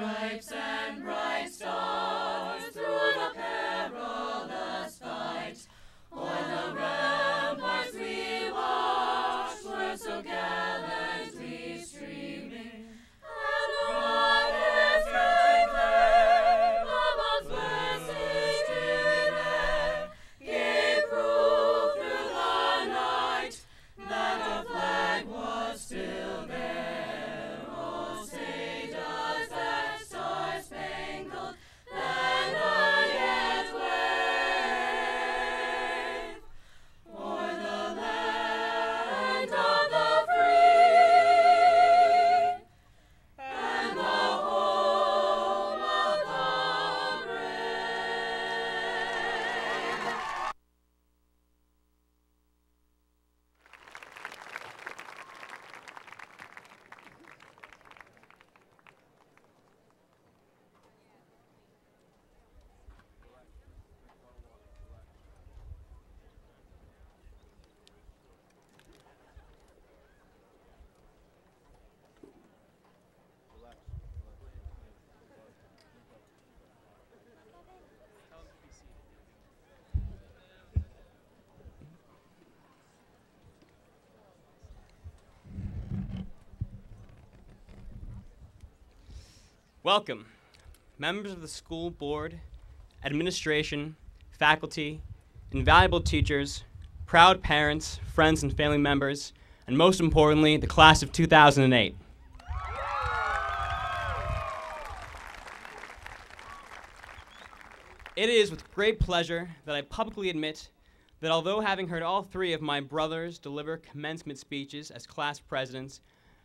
stripes and bright stars through the perilous fight. O'er the ramparts we watched were so gallantly streaming, and the rockets and flame above bursting in air gave proof through the night that the flag was still there. Oh, say does that star-spangled banner yet wave o'er the land of the free and the home of the brave? Welcome, members of the school board, administration, faculty, invaluable teachers, proud parents, friends and family members, and most importantly, the class of 2008. It is with great pleasure that I publicly admit that although having heard all three of my brothers deliver commencement speeches as class presidents,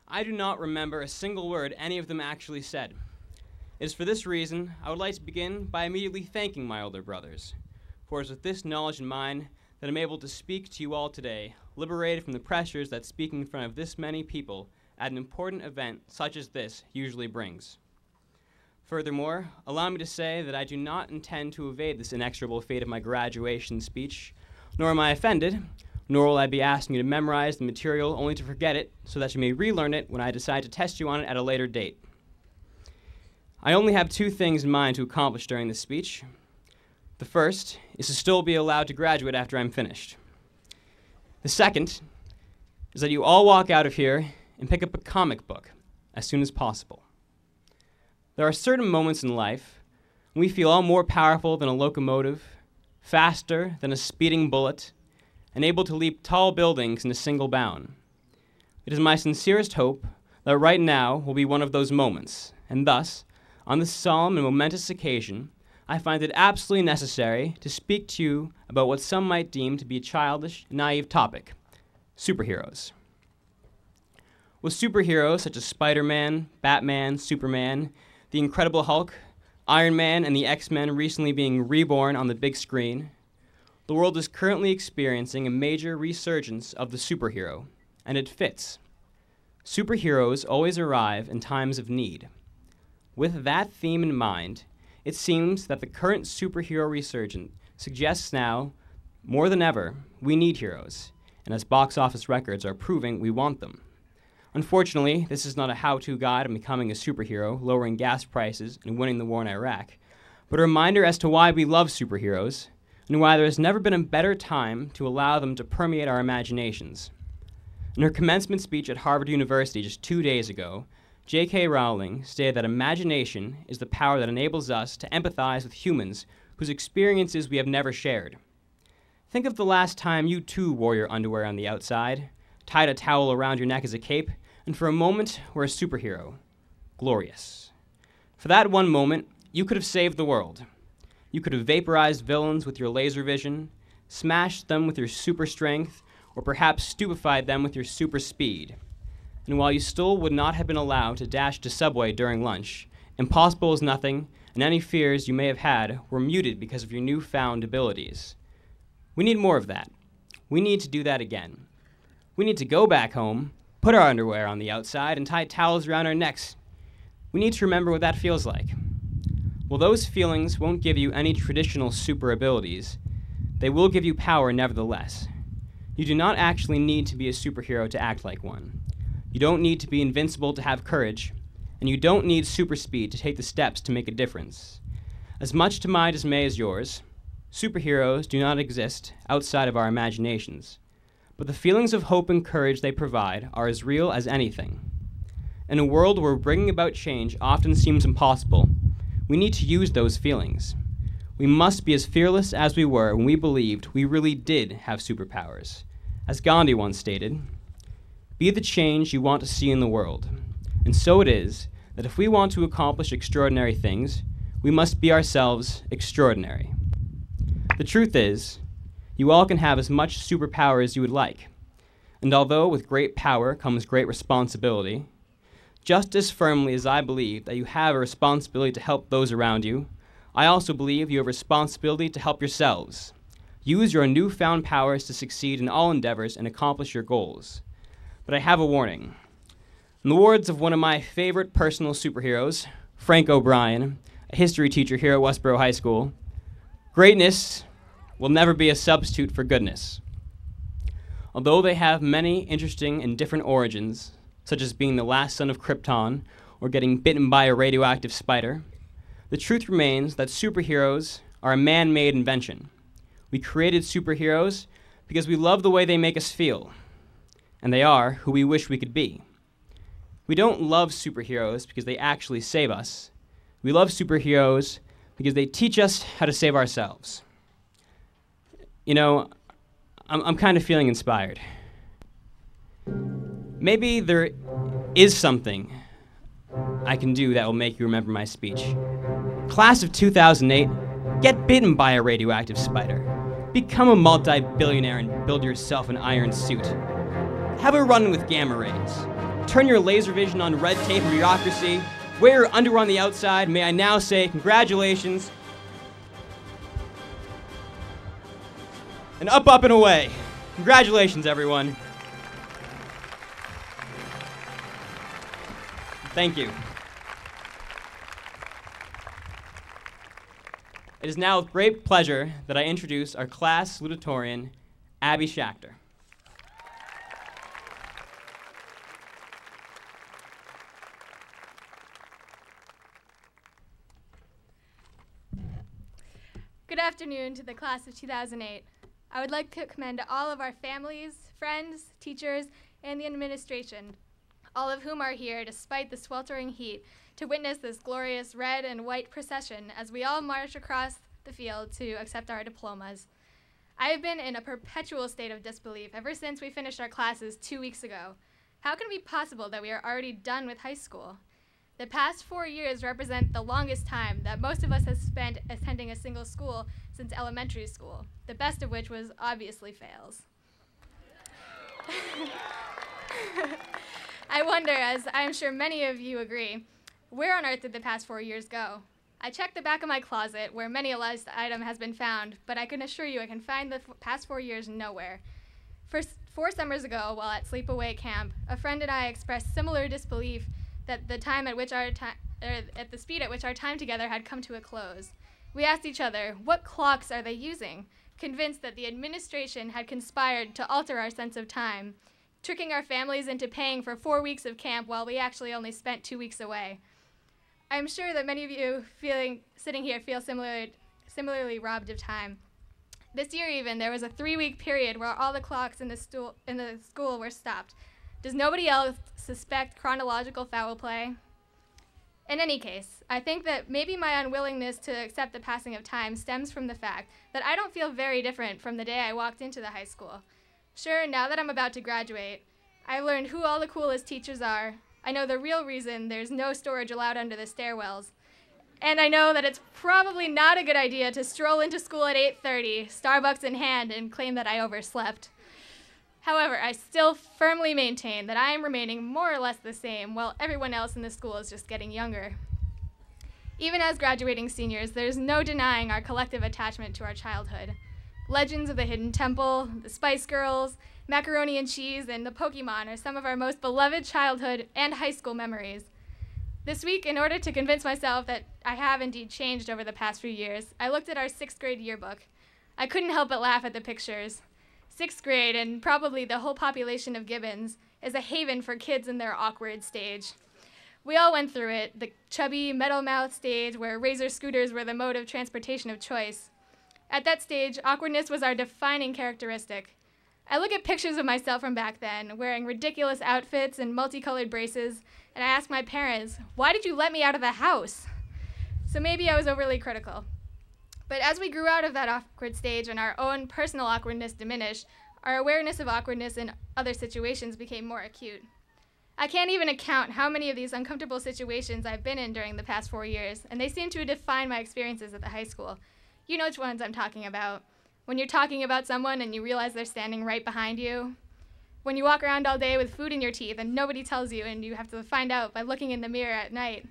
I do not remember a single word any of them actually said. It is for this reason I would like to begin by immediately thanking my older brothers, for it is with this knowledge in mind that I'm able to speak to you all today, liberated from the pressures that speaking in front of this many people at an important event such as this usually brings. Furthermore, allow me to say that I do not intend to evade this inexorable fate of my graduation speech, nor am I offended, nor will I be asking you to memorize the material only to forget it so that you may relearn it when I decide to test you on it at a later date. I only have two things in mind to accomplish during this speech. The first is to still be allowed to graduate after I'm finished. The second is that you all walk out of here and pick up a comic book as soon as possible. There are certain moments in life when we feel all more powerful than a locomotive, faster than a speeding bullet, and able to leap tall buildings in a single bound. It is my sincerest hope that right now will be one of those moments, and thus, on this solemn and momentous occasion, I find it absolutely necessary to speak to you about what some might deem to be a childish, naive topic: superheroes. With superheroes such as Spider-Man, Batman, Superman, the Incredible Hulk, Iron Man, and the X-Men recently being reborn on the big screen, the world is currently experiencing a major resurgence of the superhero, and it fits. Superheroes always arrive in times of need. With that theme in mind, it seems that the current superhero resurgence suggests now, more than ever, we need heroes, and as box office records are proving, we want them. Unfortunately, this is not a how-to guide on becoming a superhero, lowering gas prices, and winning the war in Iraq, but a reminder as to why we love superheroes, and why there has never been a better time to allow them to permeate our imaginations. In her commencement speech at Harvard University just 2 days ago, J.K. Rowling stated that imagination is the power that enables us to empathize with humans whose experiences we have never shared. Think of the last time you too wore your underwear on the outside, tied a towel around your neck as a cape, and for a moment were a superhero. Glorious. For that one moment, you could have saved the world. You could have vaporized villains with your laser vision, smashed them with your super strength, or perhaps stupefied them with your super speed. And while you still would not have been allowed to dash to Subway during lunch, impossible is nothing, and any fears you may have had were muted because of your newfound abilities. We need more of that. We need to do that again. We need to go back home, put our underwear on the outside, and tie towels around our necks. We need to remember what that feels like. Well, those feelings won't give you any traditional super abilities. They will give you power nevertheless. You do not actually need to be a superhero to act like one. You don't need to be invincible to have courage, and you don't need super speed to take the steps to make a difference. As much to my dismay as yours, superheroes do not exist outside of our imaginations, but the feelings of hope and courage they provide are as real as anything. In a world where bringing about change often seems impossible, we need to use those feelings. We must be as fearless as we were when we believed we really did have superpowers. As Gandhi once stated, "Be the change you want to see in the world." And so it is that if we want to accomplish extraordinary things, we must be ourselves extraordinary. The truth is, you all can have as much superpower as you would like. And although with great power comes great responsibility, just as firmly as I believe that you have a responsibility to help those around you, I also believe you have a responsibility to help yourselves. Use your newfound powers to succeed in all endeavors and accomplish your goals. But I have a warning. In the words of one of my favorite personal superheroes, Frank O'Brien, a history teacher here at Westboro High School, greatness will never be a substitute for goodness. Although they have many interesting and different origins, such as being the last son of Krypton or getting bitten by a radioactive spider, the truth remains that superheroes are a man-made invention. We created superheroes because we love the way they make us feel, and they are who we wish we could be. We don't love superheroes because they actually save us. We love superheroes because they teach us how to save ourselves. You know, I'm kind of feeling inspired. Maybe there is something I can do that will make you remember my speech. Class of 2008, get bitten by a radioactive spider. Become a multi-billionaire and build yourself an iron suit. Have a run with gamma rays. Turn your laser vision on red tape and bureaucracy. Wear your underwear on the outside. May I now say congratulations. And up, up, and away. Congratulations, everyone. Thank you. It is now with great pleasure that I introduce our class salutatorian, Abby Schachter. Good afternoon to the class of 2008. I would like to commend all of our families, friends, teachers, and the administration, all of whom are here despite the sweltering heat, to witness this glorious red and white procession as we all march across the field to accept our diplomas. I have been in a perpetual state of disbelief ever since we finished our classes 2 weeks ago. How can it be possible that we are already done with high school? The past 4 years represent the longest time that most of us have spent attending a single school since elementary school, the best of which was obviously fails. I wonder, as I'm sure many of you agree, where on earth did the past 4 years go? I checked the back of my closet where many a lost item has been found, but I can assure you I can find the past 4 years nowhere. 4 summers ago, while at sleepaway camp, a friend and I expressed similar disbelief that the speed at which our time together had come to a close. We asked each other, what clocks are they using? Convinced that the administration had conspired to alter our sense of time, tricking our families into paying for 4 weeks of camp while we actually only spent 2 weeks away. I'm sure that many of you sitting here feel similarly robbed of time. This year even, there was a 3-week period where all the clocks in the school were stopped. Does nobody else suspect chronological foul play? In any case, I think that maybe my unwillingness to accept the passing of time stems from the fact that I don't feel very different from the day I walked into the high school. Sure, now that I'm about to graduate, I've learned who all the coolest teachers are. I know the real reason there's no storage allowed under the stairwells. And I know that it's probably not a good idea to stroll into school at 8:30, Starbucks in hand, and claim that I overslept. However, I still firmly maintain that I am remaining more or less the same while everyone else in the school is just getting younger. Even as graduating seniors, there's no denying our collective attachment to our childhood. Legends of the Hidden Temple, the Spice Girls, macaroni and cheese, and the Pokemon are some of our most beloved childhood and high school memories. This week, in order to convince myself that I have indeed changed over the past few years, I looked at our 6th grade yearbook. I couldn't help but laugh at the pictures. 6th grade, and probably the whole population of Gibbons, is a haven for kids in their awkward stage. We all went through it, the chubby, metal-mouthed stage where razor scooters were the mode of transportation of choice. At that stage, awkwardness was our defining characteristic. I look at pictures of myself from back then, wearing ridiculous outfits and multicolored braces, and I ask my parents, why did you let me out of the house? So maybe I was overly critical. But as we grew out of that awkward stage and our own personal awkwardness diminished, our awareness of awkwardness in other situations became more acute. I can't even account how many of these uncomfortable situations I've been in during the past 4 years, and they seem to define my experiences at the high school. You know which ones I'm talking about. When you're talking about someone and you realize they're standing right behind you. When you walk around all day with food in your teeth and nobody tells you and you have to find out by looking in the mirror at night.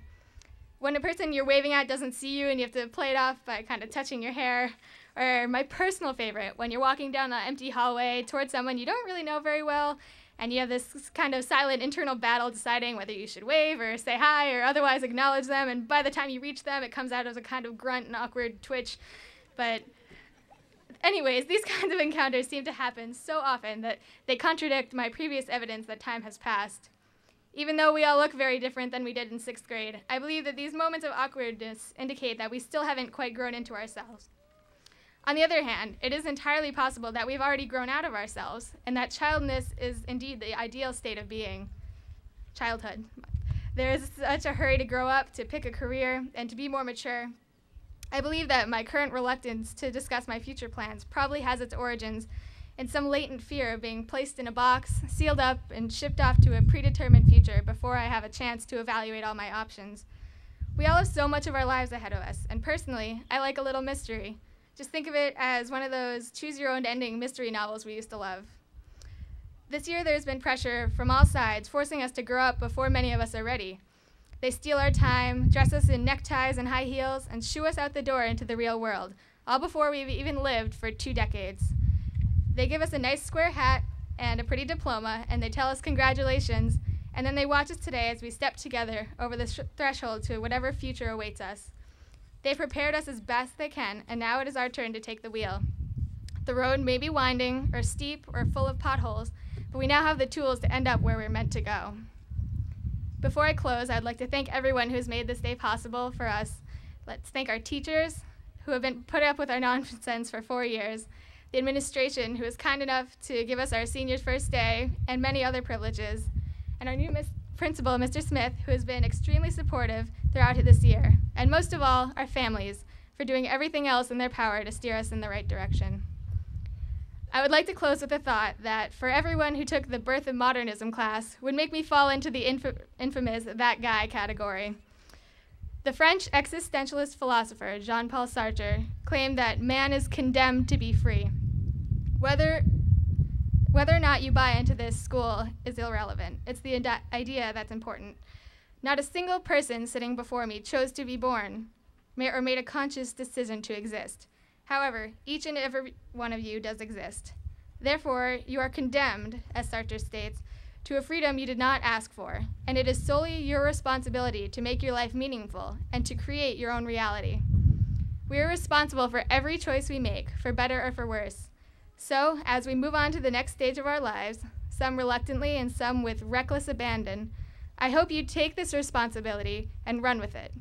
When a person you're waving at doesn't see you and you have to play it off by kind of touching your hair. Or my personal favorite, when you're walking down the empty hallway towards someone you don't really know very well, and you have this kind of silent internal battle deciding whether you should wave or say hi or otherwise acknowledge them, and by the time you reach them, it comes out as a kind of grunt and awkward twitch. But anyways, these kinds of encounters seem to happen so often that they contradict my previous evidence that time has passed. Even though we all look very different than we did in 6th grade, I believe that these moments of awkwardness indicate that we still haven't quite grown into ourselves. On the other hand, it is entirely possible that we've already grown out of ourselves, and that childness is indeed the ideal state of being. Childhood. There is such a hurry to grow up, to pick a career, and to be more mature. I believe that my current reluctance to discuss my future plans probably has its origins in some latent fear of being placed in a box, sealed up, and shipped off to a predetermined future before I have a chance to evaluate all my options. We all have so much of our lives ahead of us, and personally, I like a little mystery. Just think of it as one of those choose-your-own-ending mystery novels we used to love. This year there's been pressure from all sides, forcing us to grow up before many of us are ready. They steal our time, dress us in neckties and high heels, and shoo us out the door into the real world, all before we've even lived for 2 decades. They give us a nice square hat and a pretty diploma, and they tell us congratulations, and then they watch us today as we step together over the threshold to whatever future awaits us. They've prepared us as best they can, and now it is our turn to take the wheel. The road may be winding, or steep, or full of potholes, but we now have the tools to end up where we're meant to go. Before I close, I'd like to thank everyone who's made this day possible for us. Let's thank our teachers, who have been put up with our nonsense for 4 years, the administration, who is kind enough to give us our senior's first day, and many other privileges, and our new principal, Mr. Smith, who has been extremely supportive throughout this year, and most of all, our families, for doing everything else in their power to steer us in the right direction. I would like to close with a thought that for everyone who took the Birth of Modernism class would make me fall into the infamous that guy category. The French existentialist philosopher Jean-Paul Sartre claimed that man is condemned to be free. Whether or not you buy into this school is irrelevant. It's the idea that's important. Not a single person sitting before me chose to be born or made a conscious decision to exist. However, each and every one of you does exist. Therefore, you are condemned, as Sartre states, to a freedom you did not ask for, and it is solely your responsibility to make your life meaningful and to create your own reality. We are responsible for every choice we make, for better or for worse. So, as we move on to the next stage of our lives, some reluctantly and some with reckless abandon, I hope you take this responsibility and run with it.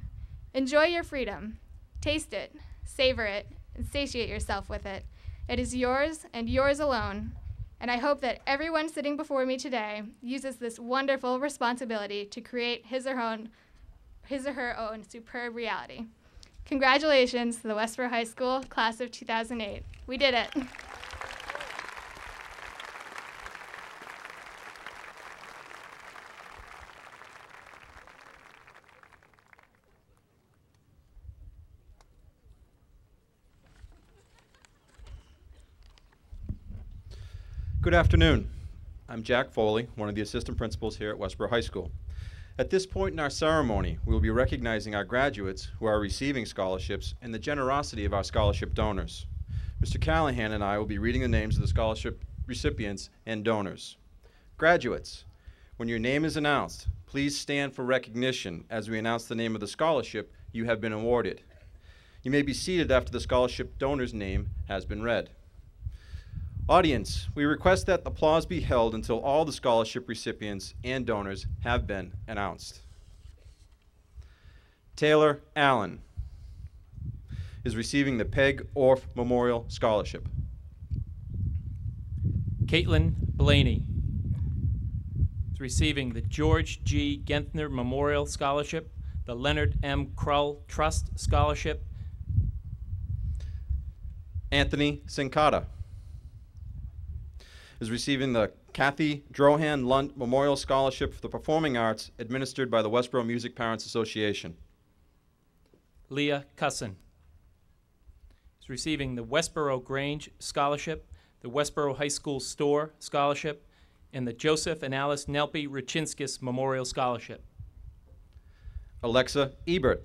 Enjoy your freedom. Taste it, savor it, and satiate yourself with it. It is yours and yours alone, and I hope that everyone sitting before me today uses this wonderful responsibility to create his or her own superb reality. Congratulations to the Westboro High School class of 2008. We did it. Good afternoon. I'm Jack Foley, one of the assistant principals here at Westboro High School. At this point in our ceremony, we will be recognizing our graduates who are receiving scholarships and the generosity of our scholarship donors. Mr. Callahan and I will be reading the names of the scholarship recipients and donors. Graduates, when your name is announced, please stand for recognition as we announce the name of the scholarship you have been awarded. You may be seated after the scholarship donor's name has been read. Audience, we request that applause be held until all the scholarship recipients and donors have been announced. Taylor Allen is receiving the Peg Orff Memorial Scholarship. Caitlin Blaney is receiving the George G. Genthner Memorial Scholarship, the Leonard M. Krull Trust Scholarship. Anthony Sincata is receiving the Kathy Drohan Lunt Memorial Scholarship for the Performing Arts administered by the Westboro Music Parents Association. Leah Cusson is receiving the Westboro Grange Scholarship, the Westboro High School Store Scholarship, and the Joseph and Alice Nelpe Rachinskis Memorial Scholarship. Alexa Ebert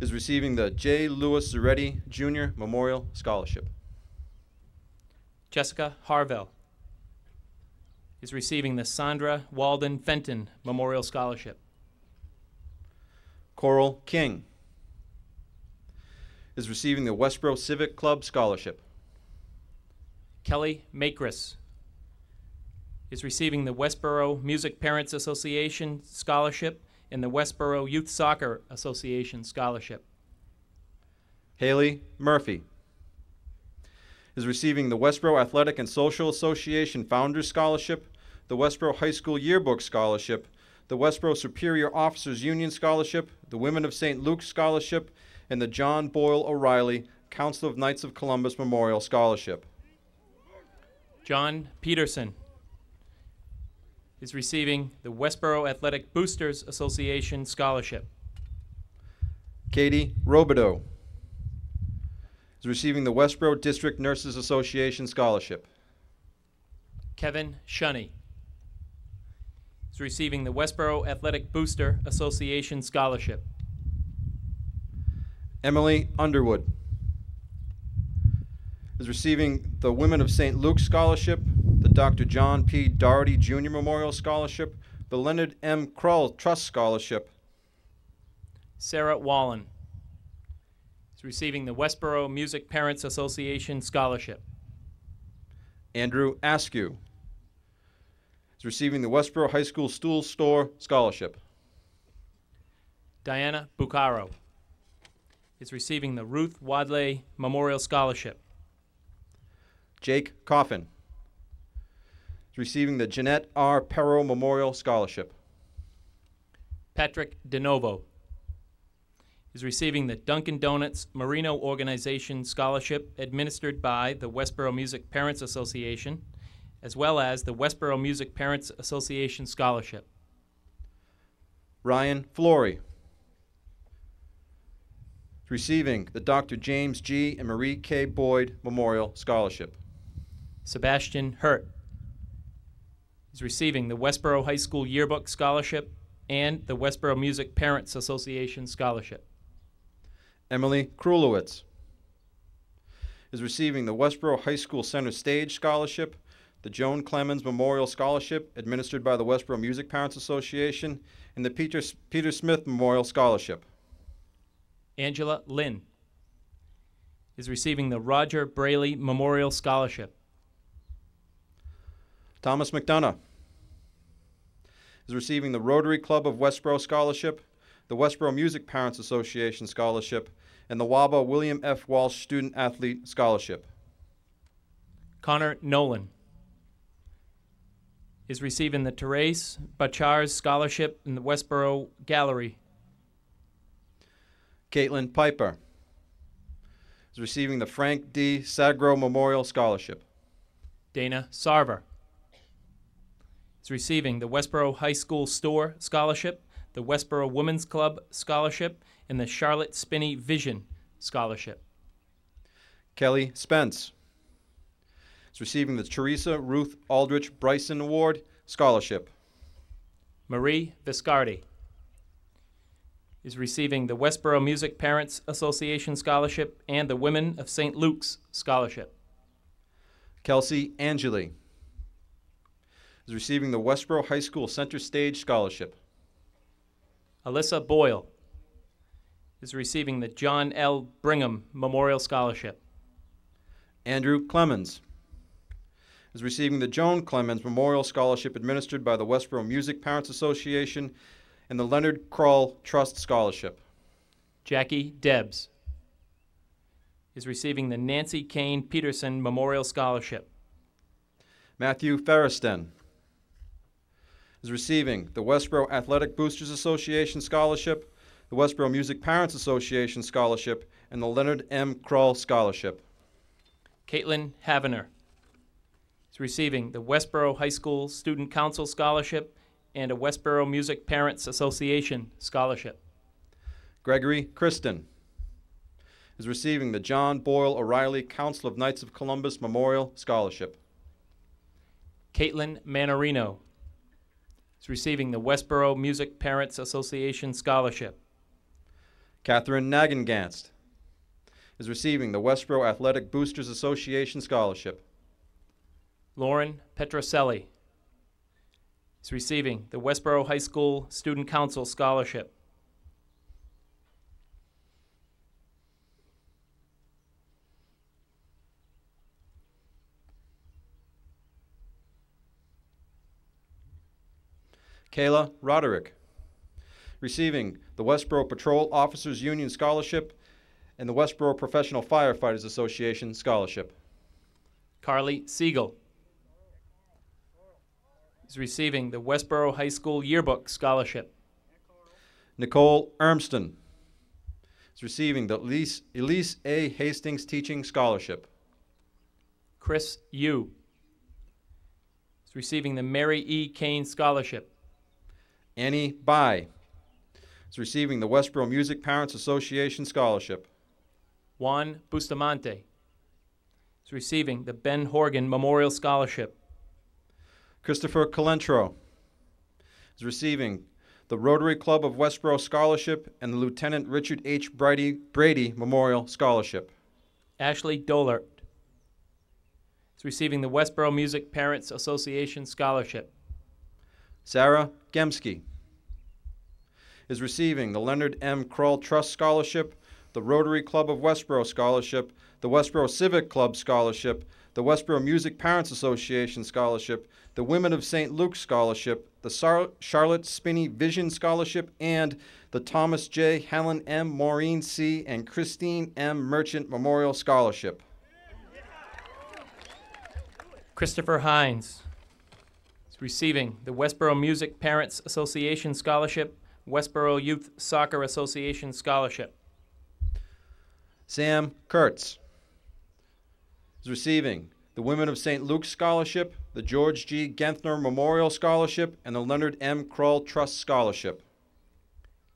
is receiving the J. Lewis Zaretti Jr. Memorial Scholarship. Jessica Harvell is receiving the Sandra Walden Fenton Memorial Scholarship. Coral King is receiving the Westboro Civic Club Scholarship. Kelly Makris is receiving the Westboro Music Parents Association Scholarship and the Westboro Youth Soccer Association Scholarship. Haley Murphy is receiving the Westboro Athletic and Social Association Founders Scholarship, the Westboro High School Yearbook Scholarship, the Westboro Superior Officers Union Scholarship, the Women of St. Luke's Scholarship, and the John Boyle O'Reilly Council of Knights of Columbus Memorial Scholarship. John Peterson is receiving the Westboro Athletic Boosters Association Scholarship. Katie Robideau is receiving the Westboro District Nurses Association Scholarship. Kevin Shunny is receiving the Westboro Athletic Booster Association Scholarship. Emily Underwood is receiving the Women of St. Luke's Scholarship, the Dr. John P. Doherty Jr. Memorial Scholarship, the Leonard M. Krull Trust Scholarship. Sarah Wallen is receiving the Westboro Music Parents Association Scholarship. Andrew Askew is receiving the Westboro High School Stool Store Scholarship. Diana Bucaro is receiving the Ruth Wadley Memorial Scholarship. Jake Coffin is receiving the Jeanette R. Perro Memorial Scholarship. Patrick DeNovo is receiving the Dunkin' Donuts Merino Organization Scholarship administered by the Westboro Music Parents Association, as well as the Westboro Music Parents Association Scholarship. Ryan Flory is receiving the Dr. James G. and Marie K. Boyd Memorial Scholarship. Sebastian Hurt is receiving the Westboro High School Yearbook Scholarship and the Westboro Music Parents Association Scholarship. Emily Krulowitz is receiving the Westboro High School Center Stage Scholarship, the Joan Clemens Memorial Scholarship administered by the Westboro Music Parents Association, and the Peter Smith Memorial Scholarship. Angela Lynn is receiving the Roger Braley Memorial Scholarship. Thomas McDonough is receiving the Rotary Club of Westboro Scholarship, the Westboro Music Parents Association Scholarship, and the WABA William F. Walsh Student Athlete Scholarship. Connor Nolan is receiving the Therese Bachar's Scholarship in the Westboro Gallery. Caitlin Piper is receiving the Frank D. Sagro Memorial Scholarship. Dana Sarver is receiving the Westboro High School Store Scholarship, the Westboro Women's Club Scholarship, and the Charlotte Spinney Vision Scholarship. Kelly Spence is receiving the Teresa Ruth Aldrich Bryson Award Scholarship. Marie Viscardi is receiving the Westboro Music Parents Association Scholarship and the Women of St. Luke's Scholarship. Kelsey Angeli is receiving the Westboro High School Center Stage Scholarship. Alyssa Boyle is receiving the John L. Brigham Memorial Scholarship. Andrew Clemens is receiving the Joan Clemens Memorial Scholarship administered by the Westboro Music Parents Association and the Leonard Kroll Trust Scholarship. Jackie Debs is receiving the Nancy Kane Peterson Memorial Scholarship. Matthew Ferriston is receiving the Westboro Athletic Boosters Association Scholarship, the Westboro Music Parents Association Scholarship, and the Leonard M. Kroll Scholarship. Caitlin Havener is receiving the Westboro High School Student Council Scholarship and a Westboro Music Parents Association Scholarship. Gregory Kristen is receiving the John Boyle O'Reilly Council of Knights of Columbus Memorial Scholarship. Caitlin Manorino is receiving the Westboro Music Parents Association Scholarship. Catherine Nagenganst is receiving the Westboro Athletic Boosters Association Scholarship. Lauren Petroselli is receiving the Westboro High School Student Council Scholarship. Kayla Roderick, receiving the Westboro Patrol Officers Union Scholarship and the Westboro Professional Firefighters Association Scholarship. Carly Siegel is receiving the Westboro High School Yearbook Scholarship. Nicole Ermston is receiving the Elise A. Hastings Teaching Scholarship. Chris Yu is receiving the Mary E. Kane Scholarship. Annie Bai is receiving the Westboro Music Parents Association Scholarship. Juan Bustamante is receiving the Ben Horgan Memorial Scholarship. Christopher Calentro is receiving the Rotary Club of Westboro Scholarship and the Lieutenant Richard H. Brady Memorial Scholarship. Ashley Dolert is receiving the Westboro Music Parents Association Scholarship. Sarah Gemsky is receiving the Leonard M. Kroll Trust Scholarship, the Rotary Club of Westboro Scholarship, the Westboro Civic Club Scholarship, the Westboro Music Parents Association Scholarship, the Women of St. Luke's Scholarship, the Charlotte Spinney Vision Scholarship, and the Thomas J. Helen M. Maureen C. and Christine M. Merchant Memorial Scholarship. Christopher Hines is receiving the Westboro Music Parents Association Scholarship, Westboro Youth Soccer Association Scholarship. Sam Kurtz is receiving the Women of St. Luke's Scholarship, the George G. Genthner Memorial Scholarship, and the Leonard M. Kroll Trust Scholarship.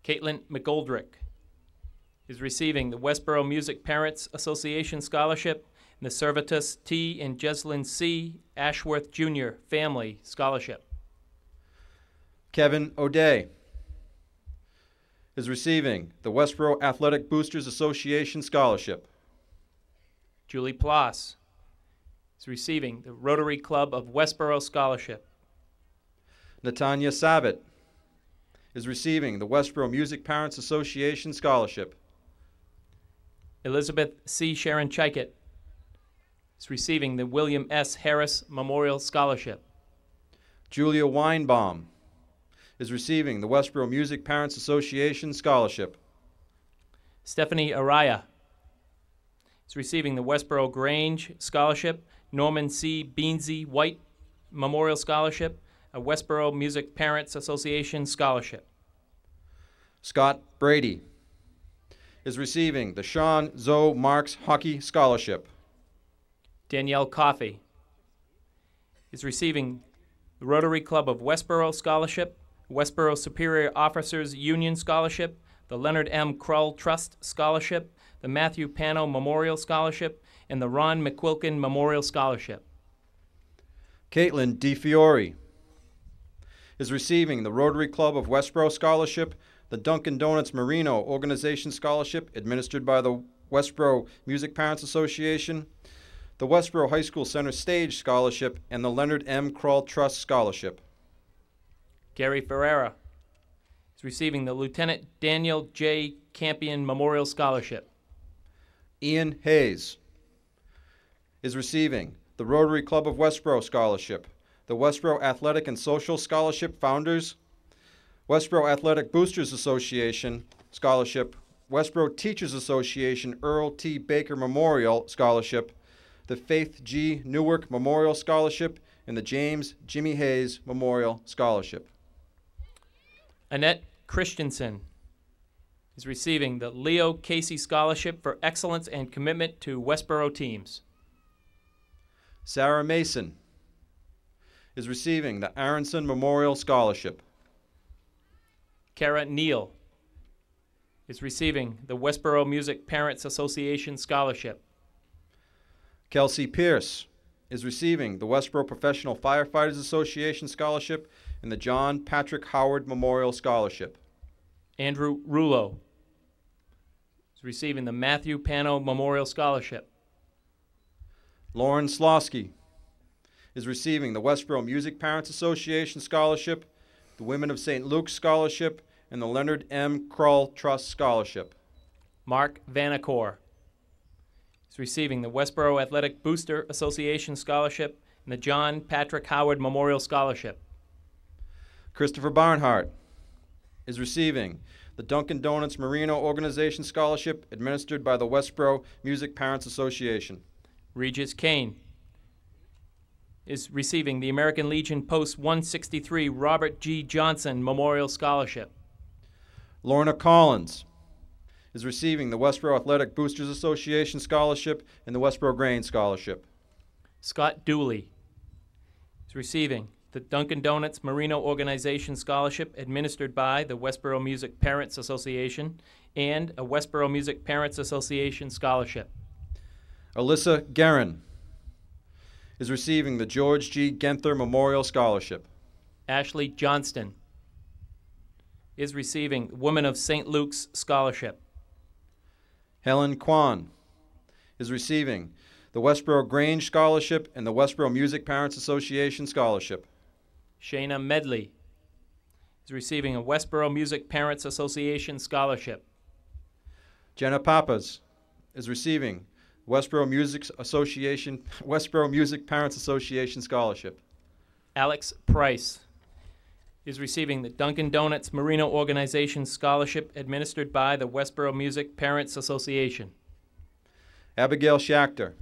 Caitlin McGoldrick is receiving the Westboro Music Parents Association Scholarship and the Servetus T. and Jeslyn C. Ashworth Jr. Family Scholarship. Kevin O'Day is receiving the Westboro Athletic Boosters Association Scholarship. Julie Ploss is receiving the Rotary Club of Westboro Scholarship. Natanya Savitt is receiving the Westboro Music Parents Association Scholarship. Elizabeth C. Sharon Chikett is receiving the William S. Harris Memorial Scholarship. Julia Weinbaum is receiving the Westboro Music Parents Association Scholarship. Stephanie Araya is receiving the Westboro Grange Scholarship, Norman C. Beansy White Memorial Scholarship, a Westboro Music Parents Association Scholarship. Scott Brady is receiving the Sean Zoe Marks Hockey Scholarship. Danielle Coffey is receiving the Rotary Club of Westboro Scholarship, Westboro Superior Officers Union Scholarship, the Leonard M. Kroll Trust Scholarship, the Matthew Pano Memorial Scholarship, and the Ron McQuilkin Memorial Scholarship. Caitlin DeFiore is receiving the Rotary Club of Westboro Scholarship, the Dunkin' Donuts Marino Organization Scholarship administered by the Westboro Music Parents Association, the Westboro High School Center Stage Scholarship, and the Leonard M. Kroll Trust Scholarship. Gary Ferreira is receiving the Lieutenant Daniel J. Campion Memorial Scholarship. Ian Hayes is receiving the Rotary Club of Westboro Scholarship, the Westboro Athletic and Social Scholarship Founders, Westboro Athletic Boosters Association Scholarship, Westboro Teachers Association Earl T. Baker Memorial Scholarship, the Faith G. Newark Memorial Scholarship, and the James Jimmy Hayes Memorial Scholarship. Annette Christensen is receiving the Leo Casey Scholarship for excellence and commitment to Westboro teams. Sarah Mason is receiving the Aronson Memorial Scholarship. Kara Neal is receiving the Westboro Music Parents Association Scholarship. Kelsey Pierce is receiving the Westboro Professional Firefighters Association Scholarship and the John Patrick Howard Memorial Scholarship. Andrew Rulo is receiving the Matthew Pano Memorial Scholarship. Lauren Slosky is receiving the Westboro Music Parents Association Scholarship, the Women of St. Luke's Scholarship, and the Leonard M. Krull Trust Scholarship. Mark Vanacore is receiving the Westboro Athletic Booster Association Scholarship and the John Patrick Howard Memorial Scholarship. Christopher Barnhart is receiving the Dunkin' Donuts Marino Organization Scholarship administered by the Westboro Music Parents Association. Regis Kane is receiving the American Legion Post 163 Robert G. Johnson Memorial Scholarship. Lorna Collins is receiving the Westboro Athletic Boosters Association Scholarship and the Westboro Grain Scholarship. Scott Dooley is receiving the Dunkin' Donuts Marino Organization Scholarship administered by the Westboro Music Parents Association and a Westboro Music Parents Association Scholarship. Alyssa Guerin is receiving the George G. Genther Memorial Scholarship. Ashley Johnston is receiving Women of St. Luke's Scholarship. Helen Kwan is receiving the Westboro Grange Scholarship and the Westboro Music Parents Association Scholarship. Shayna Medley is receiving a Westboro Music Parents Association Scholarship. Jenna Pappas is receiving Westboro Music Parents Association Scholarship. Alex Price is receiving the Dunkin' Donuts Marino Organization Scholarship administered by the Westboro Music Parents Association. Abigail Schachter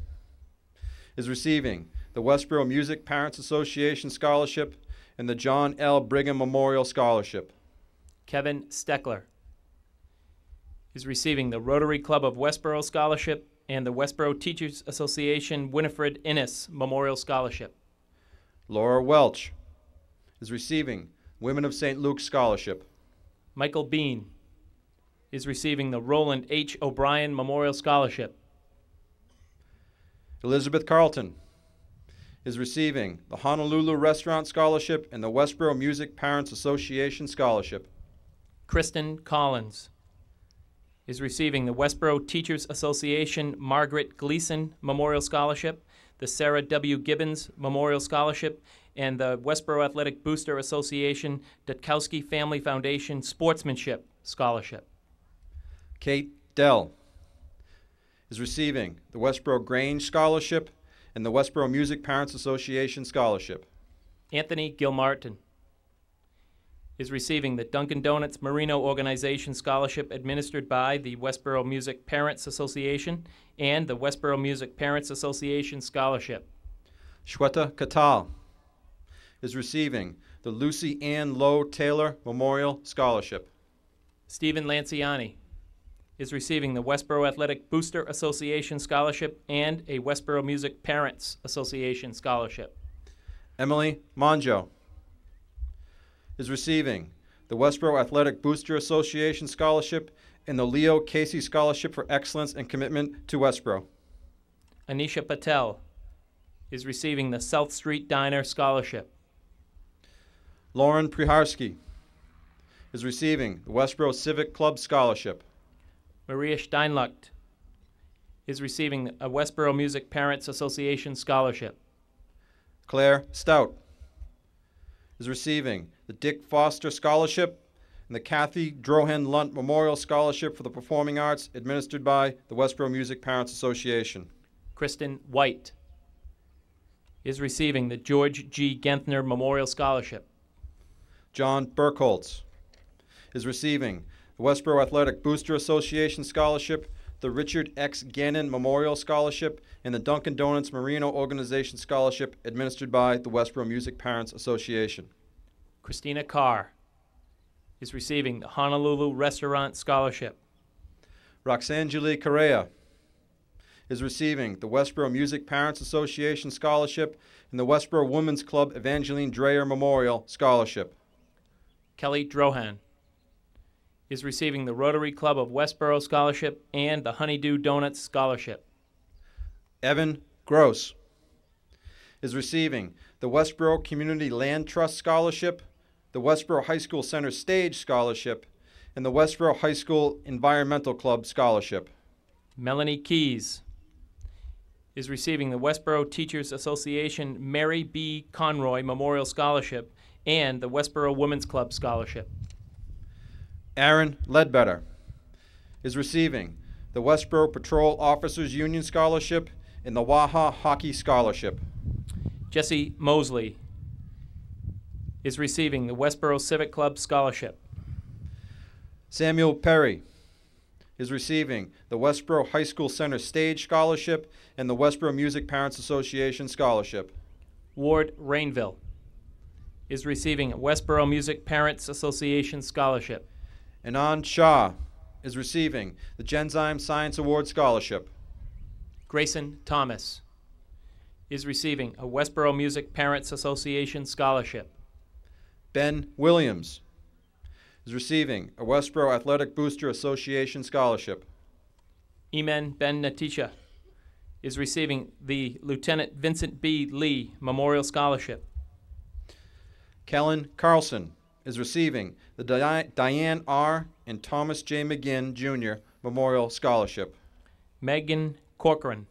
is receiving the Westboro Music Parents Association Scholarship and the John L. Brigham Memorial Scholarship. Kevin Steckler is receiving the Rotary Club of Westboro Scholarship and the Westboro Teachers Association Winifred Innes Memorial Scholarship. Laura Welch is receiving Women of St. Luke's Scholarship. Michael Bean is receiving the Roland H. O'Brien Memorial Scholarship. Elizabeth Carlton is receiving the Honolulu Restaurant Scholarship and the Westboro Music Parents Association Scholarship. Kristen Collins is receiving the Westboro Teachers Association Margaret Gleason Memorial Scholarship, the Sarah W. Gibbons Memorial Scholarship, and the Westboro Athletic Booster Association Dutkowski Family Foundation Sportsmanship Scholarship. Kate Dell is receiving the Westboro Grange Scholarship and the Westboro Music Parents Association Scholarship. Anthony Gilmartin is receiving the Dunkin' Donuts Marino Organization Scholarship administered by the Westboro Music Parents Association and the Westboro Music Parents Association Scholarship. Shweta Katal is receiving the Lucy Ann Lowe Taylor Memorial Scholarship. Stephen Lanciani is receiving the Westboro Athletic Booster Association Scholarship and a Westboro Music Parents Association Scholarship. Emily Monjo is receiving the Westboro Athletic Booster Association Scholarship and the Leo Casey Scholarship for Excellence and Commitment to Westboro. Anisha Patel is receiving the South Street Diner Scholarship. Lauren Priharsky is receiving the Westboro Civic Club Scholarship. Maria Steinlucht is receiving a Westboro Music Parents Association Scholarship. Claire Stout is receiving the Dick Foster Scholarship and the Kathy Drohan Lunt Memorial Scholarship for the Performing Arts administered by the Westboro Music Parents Association. Kristen White is receiving the George G. Genthner Memorial Scholarship. John Burkholtz is receiving the Westboro Athletic Booster Association Scholarship, the Richard X. Gannon Memorial Scholarship, and the Dunkin' Donuts Marino Organization Scholarship administered by the Westboro Music Parents Association. Christina Carr is receiving the Honolulu Restaurant Scholarship. Roxanne Julie Correa is receiving the Westboro Music Parents Association Scholarship and the Westboro Women's Club Evangeline Dreyer Memorial Scholarship. Kelly Drohan is receiving the Rotary Club of Westboro Scholarship and the Honeydew Donuts Scholarship. Evan Gross is receiving the Westboro Community Land Trust Scholarship, the Westboro High School Center Stage Scholarship, and the Westboro High School Environmental Club Scholarship. Melanie Keys is receiving the Westboro Teachers Association Mary B. Conroy Memorial Scholarship and the Westboro Women's Club Scholarship. Aaron Ledbetter is receiving the Westboro Patrol Officers Union Scholarship and the Waha Hockey Scholarship. Jesse Mosley is receiving the Westboro Civic Club Scholarship. Samuel Perry is receiving the Westboro High School Center Stage Scholarship and the Westboro Music Parents Association Scholarship. Ward Rainville is receiving a Westboro Music Parents Association Scholarship. Anand Shah is receiving the Genzyme Science Award Scholarship. Grayson Thomas is receiving a Westboro Music Parents Association Scholarship. Ben Williams is receiving a Westboro Athletic Booster Association Scholarship. Eman Ben Natisha is receiving the Lieutenant Vincent B. Lee Memorial Scholarship. Kellen Carlson is receiving the Diane R. and Thomas J. McGinn, Jr. Memorial Scholarship. Megan Corcoran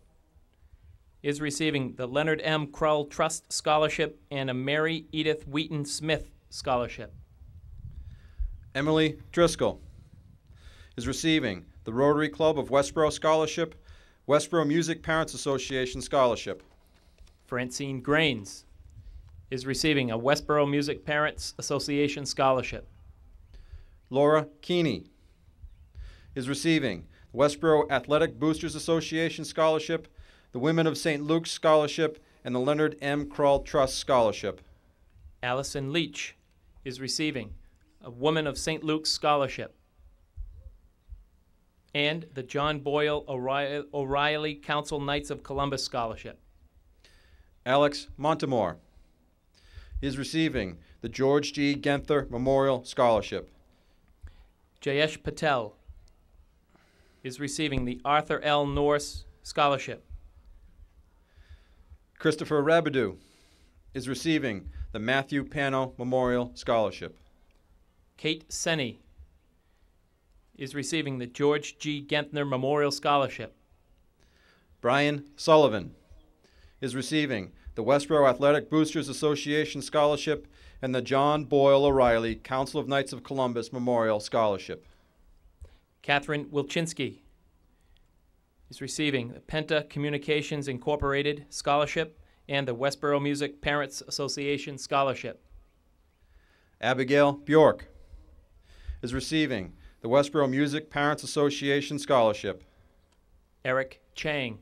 is receiving the Leonard M. Krull Trust Scholarship and a Mary Edith Wheaton Smith Scholarship. Emily Driscoll is receiving the Rotary Club of Westboro Scholarship, Westboro Music Parents Association Scholarship. Francine Grains is receiving a Westboro Music Parents Association Scholarship. Laura Keeney is receiving the Westboro Athletic Boosters Association Scholarship, the Women of St. Luke's Scholarship, and the Leonard M. Krull Trust Scholarship. Allison Leach is receiving a Woman of St. Luke's Scholarship and the John Boyle O'Reilly Council Knights of Columbus Scholarship. Alex Montemore is receiving the George G. Genther Memorial Scholarship. Jayesh Patel is receiving the Arthur L. Norse Scholarship. Christopher Rabideau is receiving the Matthew Pano Memorial Scholarship. Kate Senny is receiving the George G. Gentner Memorial Scholarship. Brian Sullivan is receiving the Westboro Athletic Boosters Association Scholarship and the John Boyle O'Reilly Council of Knights of Columbus Memorial Scholarship. Catherine Wilczynski is receiving the Penta Communications Incorporated Scholarship and the Westboro Music Parents Association Scholarship. Abigail Bjork is receiving the Westboro Music Parents Association Scholarship. Eric Chang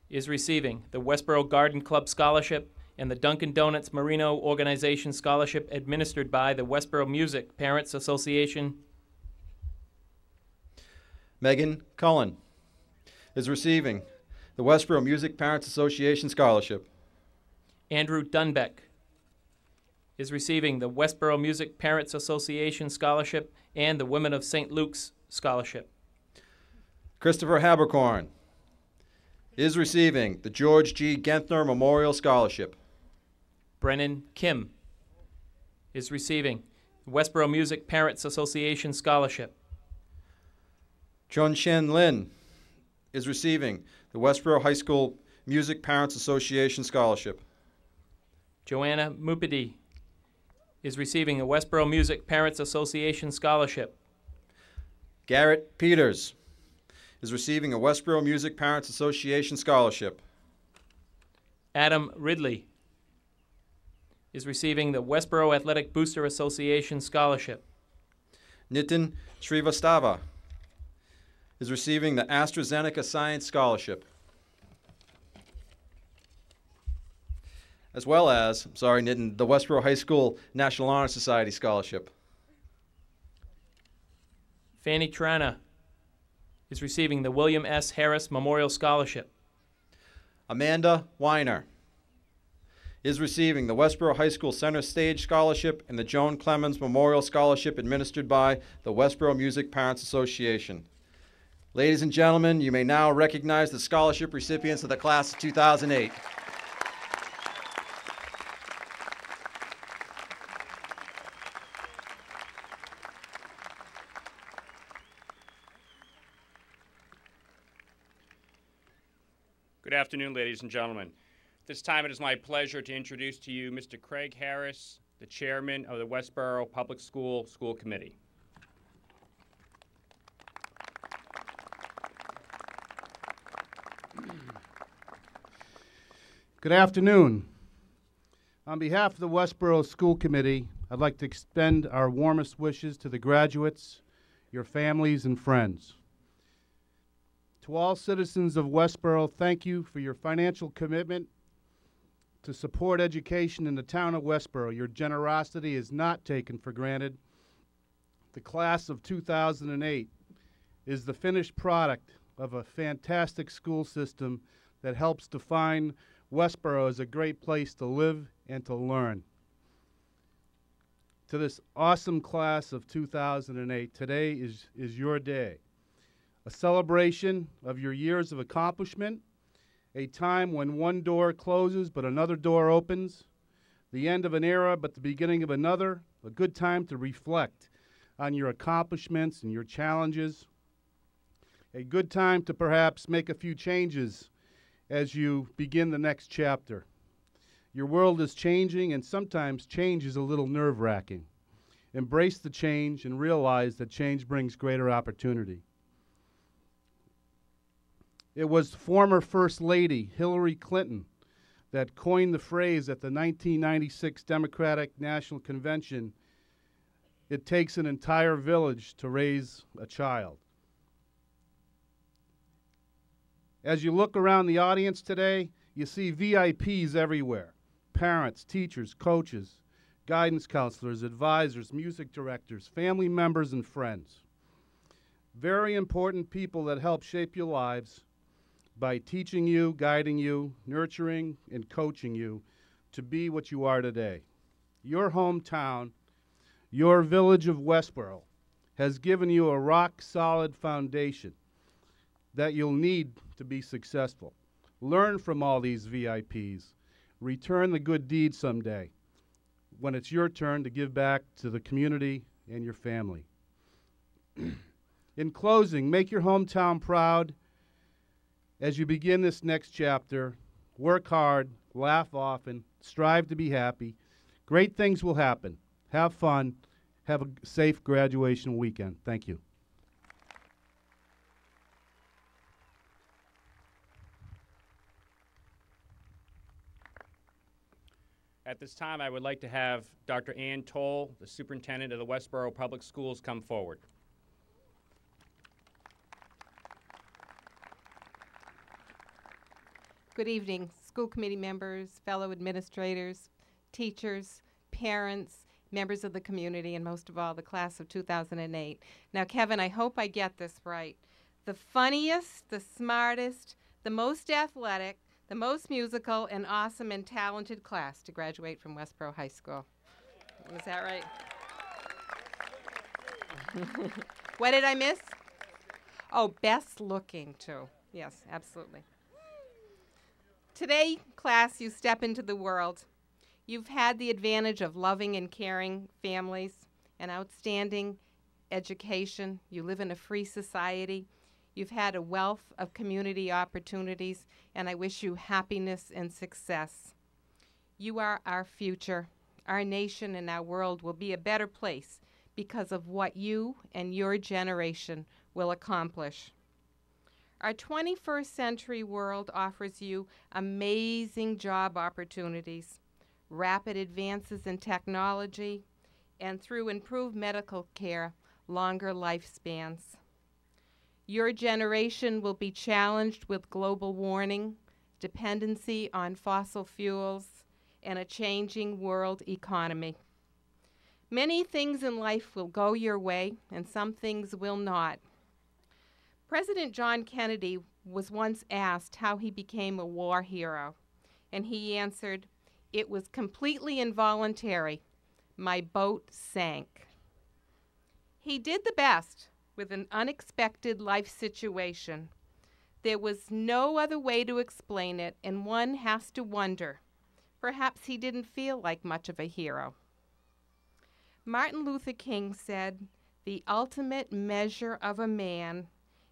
is receiving the Westboro Garden Club Scholarship and the Dunkin' Donuts Marino Organization Scholarship administered by the Westboro Music Parents Association. Megan Cullen is receiving the Westboro Music Parents Association Scholarship. Andrew Dunbeck is receiving the Westboro Music Parents Association Scholarship and the Women of St. Luke's Scholarship. Christopher Habercorn is receiving the George G. Gentner Memorial Scholarship. Brennan Kim is receiving the Westboro Music Parents Association Scholarship. Chun Shen Lin is receiving the Westboro High School Music Parents Association Scholarship. Joanna Mupidi is receiving the Westboro Music Parents Association Scholarship. Garrett Peters is receiving a Westboro Music Parents Association Scholarship. Adam Ridley is receiving the Westboro Athletic Booster Association Scholarship. Nitin Srivastava is receiving the AstraZeneca Science Scholarship. As well as, Nitin, the Westboro High School National Honor Society Scholarship. Fanny Trana is receiving the William S. Harris Memorial Scholarship. Amanda Weiner is receiving the Westboro High School Center Stage Scholarship and the Joan Clemens Memorial Scholarship administered by the Westboro Music Parents Association. Ladies and gentlemen, you may now recognize the scholarship recipients of the class of 2008. Good afternoon, ladies and gentlemen. This time it is my pleasure to introduce to you Mr. Craig Harris, the chairman of the Westboro Public School Committee. Good afternoon. On behalf of the Westboro School Committee, I'd like to extend our warmest wishes to the graduates, your families, and friends. To all citizens of Westboro, thank you for your financial commitment to support education in the town of Westboro. Your generosity is not taken for granted. The class of 2008 is the finished product of a fantastic school system that helps define Westboro as a great place to live and to learn. To this awesome class of 2008, today is your day. A celebration of your years of accomplishment, a time when one door closes but another door opens, the end of an era but the beginning of another, a good time to reflect on your accomplishments and your challenges, a good time to perhaps make a few changes as you begin the next chapter. Your world is changing, and sometimes change is a little nerve-wracking. Embrace the change and realize that change brings greater opportunity. It was former First Lady Hillary Clinton that coined the phrase at the 1996 Democratic National Convention, "It takes an entire village to raise a child." As you look around the audience today, you see VIPs everywhere. Parents, teachers, coaches, guidance counselors, advisors, music directors, family members, and friends. Very important people that help shape your lives by teaching you, guiding you, nurturing, and coaching you to be what you are today. Your hometown, your village of Westboro, has given you a rock-solid foundation that you'll need to be successful. Learn from all these VIPs. Return the good deed someday when it's your turn to give back to the community and your family. In closing, make your hometown proud. As you begin this next chapter, work hard, laugh often, strive to be happy. Great things will happen. Have fun. Have a safe graduation weekend. Thank you. At this time, I would like to have Dr. Ann Toll, the superintendent of the Westboro Public Schools, come forward. Good evening, school committee members, fellow administrators, teachers, parents, members of the community, and most of all, the class of 2008. Now, Kevin, I hope I get this right. The funniest, the smartest, the most athletic, the most musical, and awesome and talented class to graduate from Westboro High School. Was that right? What did I miss? Oh, best looking, too. Yes, absolutely. Today, class, you step into the world. You've had the advantage of loving and caring families, an outstanding education. You live in a free society. You've had a wealth of community opportunities, and I wish you happiness and success. You are our future. Our nation and our world will be a better place because of what you and your generation will accomplish. Our 21st century world offers you amazing job opportunities, rapid advances in technology, and through improved medical care, longer lifespans. Your generation will be challenged with global warming, dependency on fossil fuels, and a changing world economy. Many things in life will go your way, and some things will not. President John Kennedy was once asked how he became a war hero, and he answered, "It was completely involuntary. My boat sank." He did the best with an unexpected life situation. There was no other way to explain it, and one has to wonder, perhaps he didn't feel like much of a hero. Martin Luther King said, "The ultimate measure of a man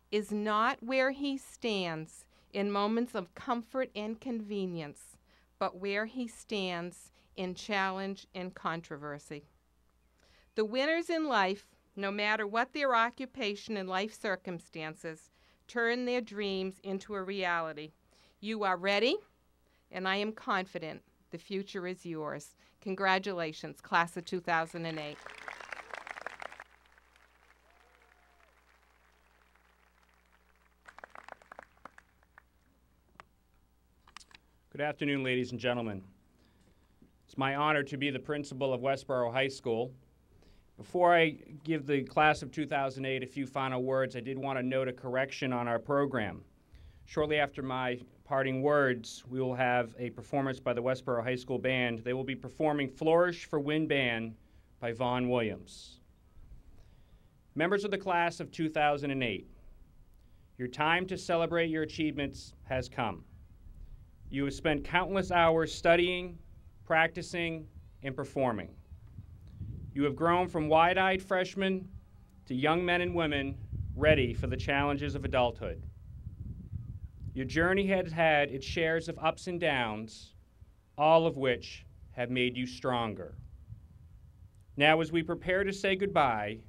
is not where he stands in moments of comfort and convenience, but where he stands in challenge and controversy." The winners in life, no matter what their occupation and life circumstances, turn their dreams into a reality. You are ready, and I am confident the future is yours. Congratulations, class of 2008. Good afternoon, ladies and gentlemen. It's my honor to be the principal of Westboro High School. Before I give the class of 2008 a few final words, I did want to note a correction on our program. Shortly after my parting words, we will have a performance by the Westboro High School Band. They will be performing "Flourish for Wind Band" by Vaughn Williams. Members of the class of 2008, your time to celebrate your achievements has come. You have spent countless hours studying, practicing, and performing. You have grown from wide-eyed freshmen to young men and women ready for the challenges of adulthood. Your journey has had its shares of ups and downs, all of which have made you stronger. Now, as we prepare to say goodbye,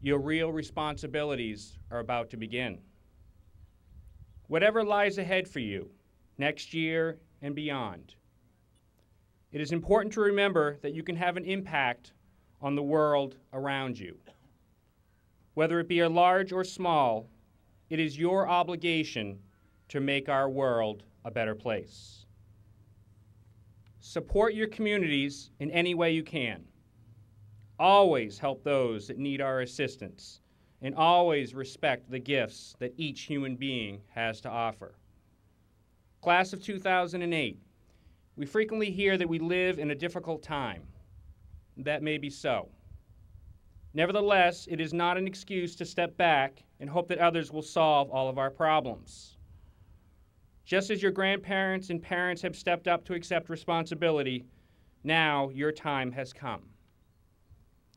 your real responsibilities are about to begin. Whatever lies ahead for you, next year and beyond, it is important to remember that you can have an impact on the world around you. Whether it be large or small, it is your obligation to make our world a better place. Support your communities in any way you can. Always help those that need our assistance, and always respect the gifts that each human being has to offer. Class of 2008, we frequently hear that we live in a difficult time. That may be so. Nevertheless, it is not an excuse to step back and hope that others will solve all of our problems. Just as your grandparents and parents have stepped up to accept responsibility, now your time has come.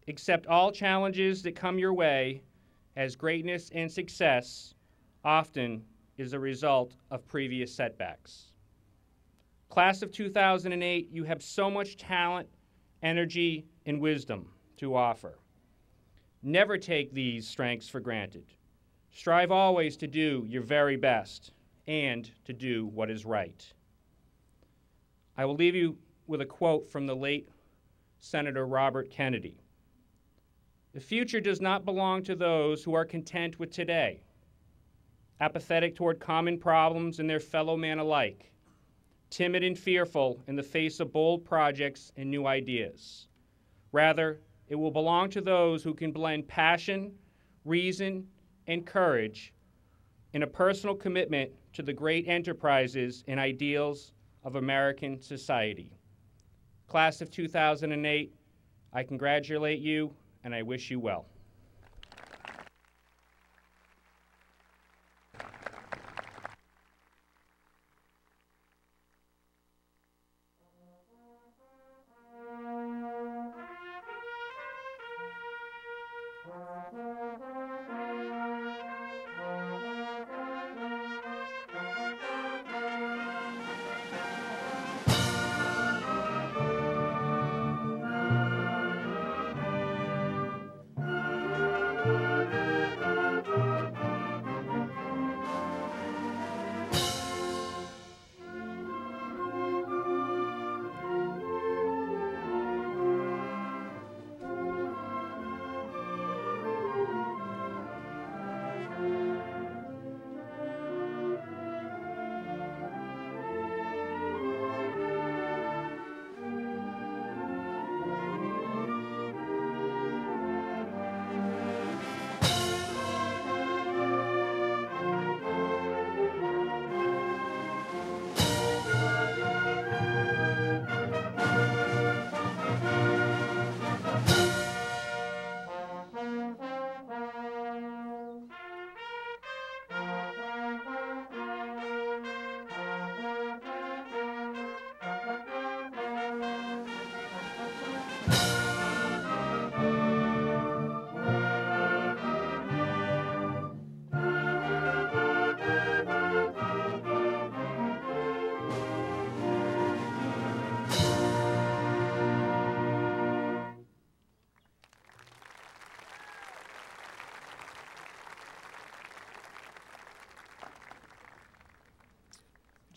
Accept all challenges that come your way, as greatness and success often is a result of previous setbacks. Class of 2008, you have so much talent, energy, and wisdom to offer. Never take these strengths for granted. Strive always to do your very best and to do what is right. I will leave you with a quote from the late Senator Robert Kennedy. "The future does not belong to those who are content with today, apathetic toward common problems and their fellow man alike, timid and fearful in the face of bold projects and new ideas. Rather, it will belong to those who can blend passion, reason, and courage in a personal commitment to the great enterprises and ideals of American society." Class of 2008, I congratulate you and I wish you well.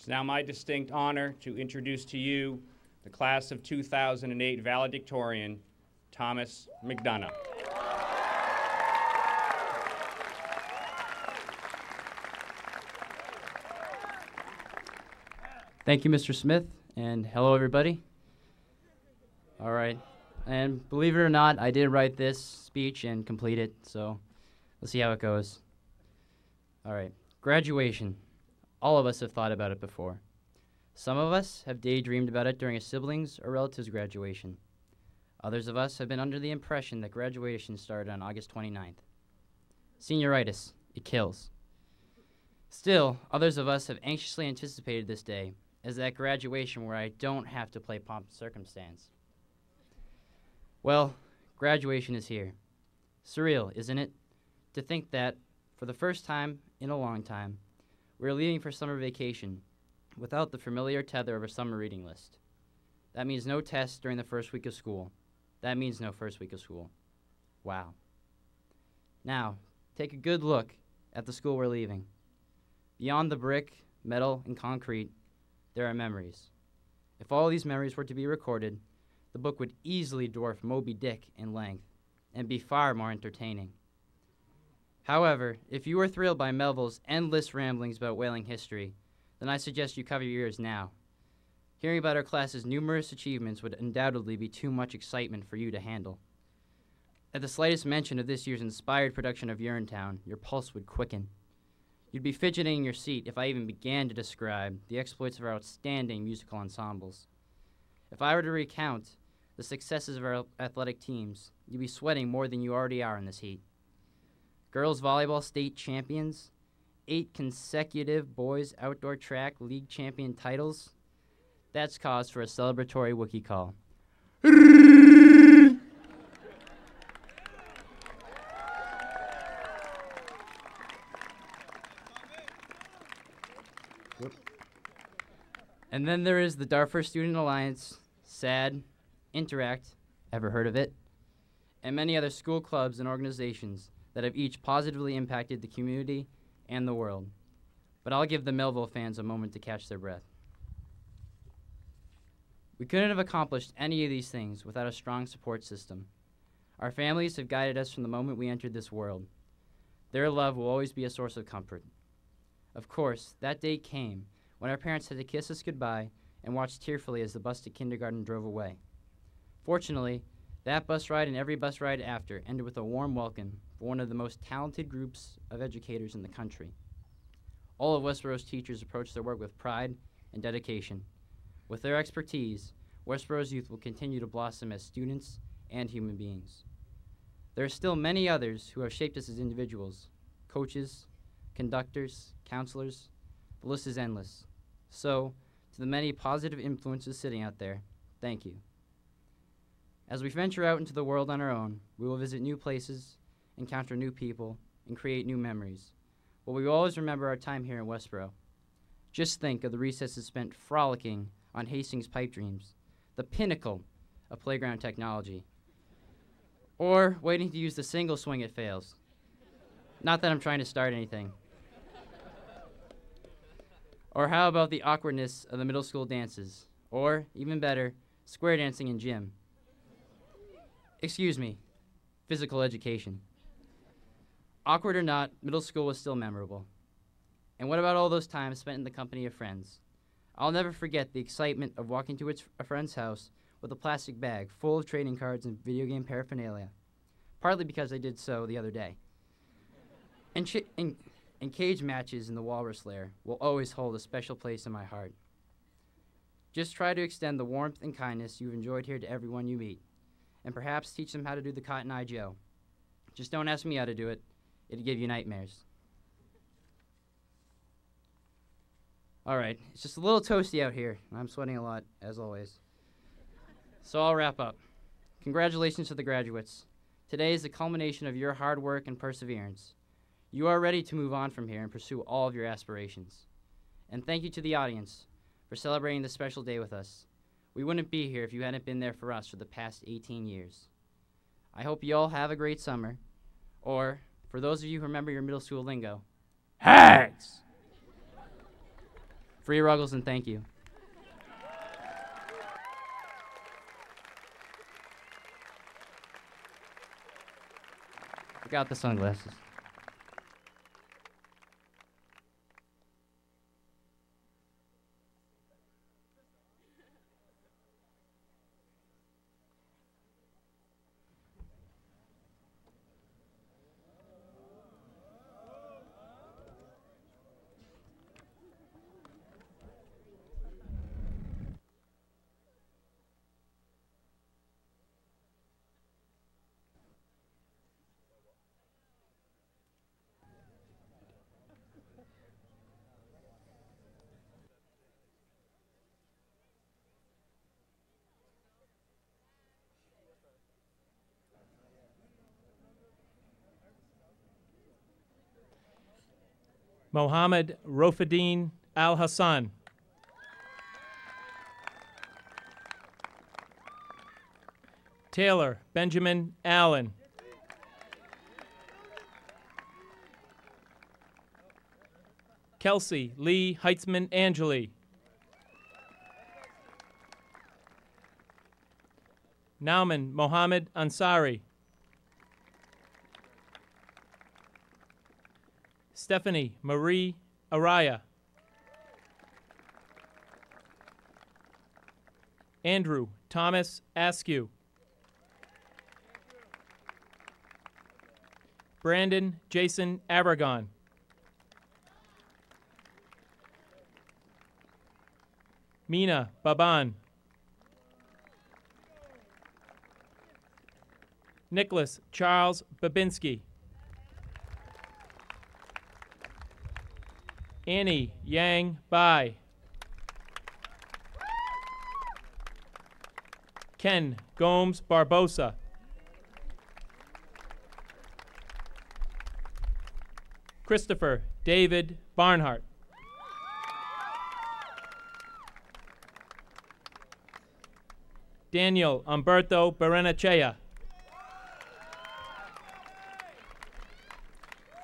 It's now my distinct honor to introduce to you the class of 2008 valedictorian, Thomas McDonough. Thank you, Mr. Smith, and hello, everybody. All right, and believe it or not, I did write this speech and complete it, so let's see how it goes. All right, graduation. All of us have thought about it before. Some of us have daydreamed about it during a sibling's or relative's graduation. Others of us have been under the impression that graduation started on August 29th. Senioritis, it kills. Still, others of us have anxiously anticipated this day as that graduation where I don't have to play pomp and circumstance. Well, graduation is here. Surreal, isn't it? To think that, for the first time in a long time, we're leaving for summer vacation without the familiar tether of a summer reading list. That means no tests during the first week of school. That means no first week of school. Wow. Now, take a good look at the school we're leaving. Beyond the brick, metal, and concrete, there are memories. If all these memories were to be recorded, the book would easily dwarf Moby Dick in length and be far more entertaining. However, if you are thrilled by Melville's endless ramblings about whaling history, then I suggest you cover your ears now. Hearing about our class's numerous achievements would undoubtedly be too much excitement for you to handle. At the slightest mention of this year's inspired production of Urinetown, your pulse would quicken. You'd be fidgeting in your seat if I even began to describe the exploits of our outstanding musical ensembles. If I were to recount the successes of our athletic teams, you'd be sweating more than you already are in this heat. Girls volleyball state champions, 8 consecutive boys outdoor track league champion titles. That's cause for a celebratory Wookiee call. And then there is the Darfur Student Alliance, SAD, Interact, ever heard of it? And many other school clubs and organizations that have each positively impacted the community and the world. But I'll give the Melville fans a moment to catch their breath. We couldn't have accomplished any of these things without a strong support system. Our families have guided us from the moment we entered this world. Their love will always be a source of comfort. Of course, that day came when our parents had to kiss us goodbye and watch tearfully as the bus to kindergarten drove away. Fortunately, that bus ride and every bus ride after ended with a warm welcome for one of the most talented groups of educators in the country. All of Westboro's teachers approach their work with pride and dedication. With their expertise, Westboro's youth will continue to blossom as students and human beings. There are still many others who have shaped us as individuals, coaches, conductors, counselors. The list is endless. So, to the many positive influences sitting out there, thank you. As we venture out into the world on our own, we will visit new places, encounter new people, and create new memories. But we will always remember our time here in Westboro. Just think of the recesses spent frolicking on Hastings pipe dreams, the pinnacle of playground technology. Or waiting to use the single swing at fails. Not that I'm trying to start anything. Or how about the awkwardness of the middle school dances? Or, even better, square dancing in gym. Excuse me, physical education. Awkward or not, middle school was still memorable. And what about all those times spent in the company of friends? I'll never forget the excitement of walking to a friend's house with a plastic bag full of trading cards and video game paraphernalia, partly because I did so the other day. And cage matches in the Walrus Lair will always hold a special place in my heart. Just try to extend the warmth and kindness you've enjoyed here to everyone you meet, and perhaps teach them how to do the Cotton Eye Joe. Just don't ask me how to do it. It'd give you nightmares. All right, it's just a little toasty out here. I'm sweating a lot, as always. So I'll wrap up. Congratulations to the graduates. Today is the culmination of your hard work and perseverance. You are ready to move on from here and pursue all of your aspirations. And thank you to the audience for celebrating this special day with us. We wouldn't be here if you hadn't been there for us for the past 18 years. I hope you all have a great summer, or, for those of you who remember your middle school lingo, hags! Free Ruggles and thank you. Forgot the sunglasses. Mohammed Rofiddin Al Hassan. Taylor Benjamin Allen. Kelsey Lee Heitzman Angeli. Nauman Mohammed Ansari. Stephanie Marie Araya. Andrew Thomas Askew. Brandon Jason Aragon. Mina Baban. Nicholas Charles Babinski. Annie Yang Bai. Ken Gomes Barbosa. Christopher David Barnhart. Daniel Umberto Berenachea.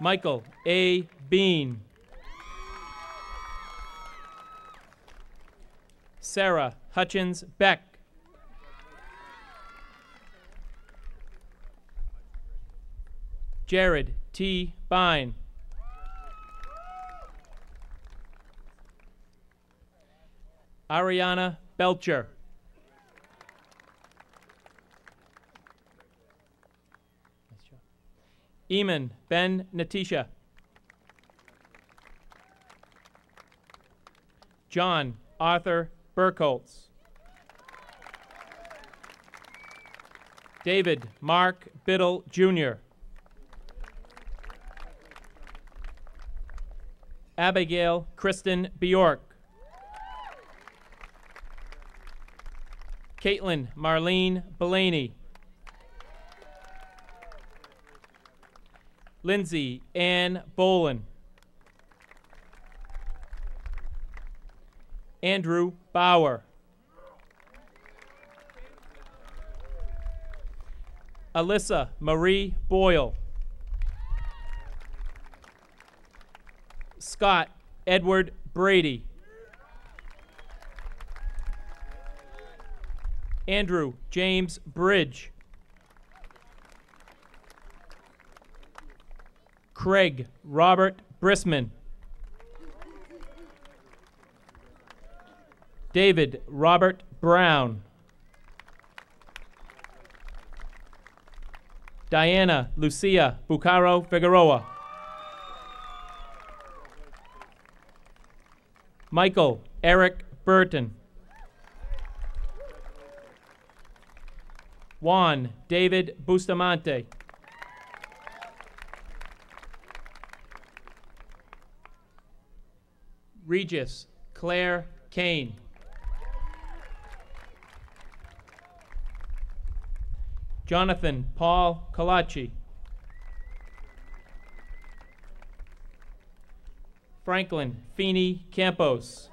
Michael A. Bean. Sarah Hutchins Beck. Jared T. Bine. Ariana Belcher. Eamon Ben Natisha. John Arthur Burkholtz. David Mark Biddle Jr. Abigail Kristen Bjork. Caitlin Marlene Belaney. Lindsay Ann Bolin. Andrew Bauer. Alyssa Marie Boyle. Scott Edward Brady. Andrew James Bridge. Craig Robert Brisman. David Robert Brown. Diana Lucia Bucaro Figueroa. Michael Eric Burton. Juan David Bustamante. Regis Claire Kane. Jonathan Paul Colachi. Franklin Feeney Campos.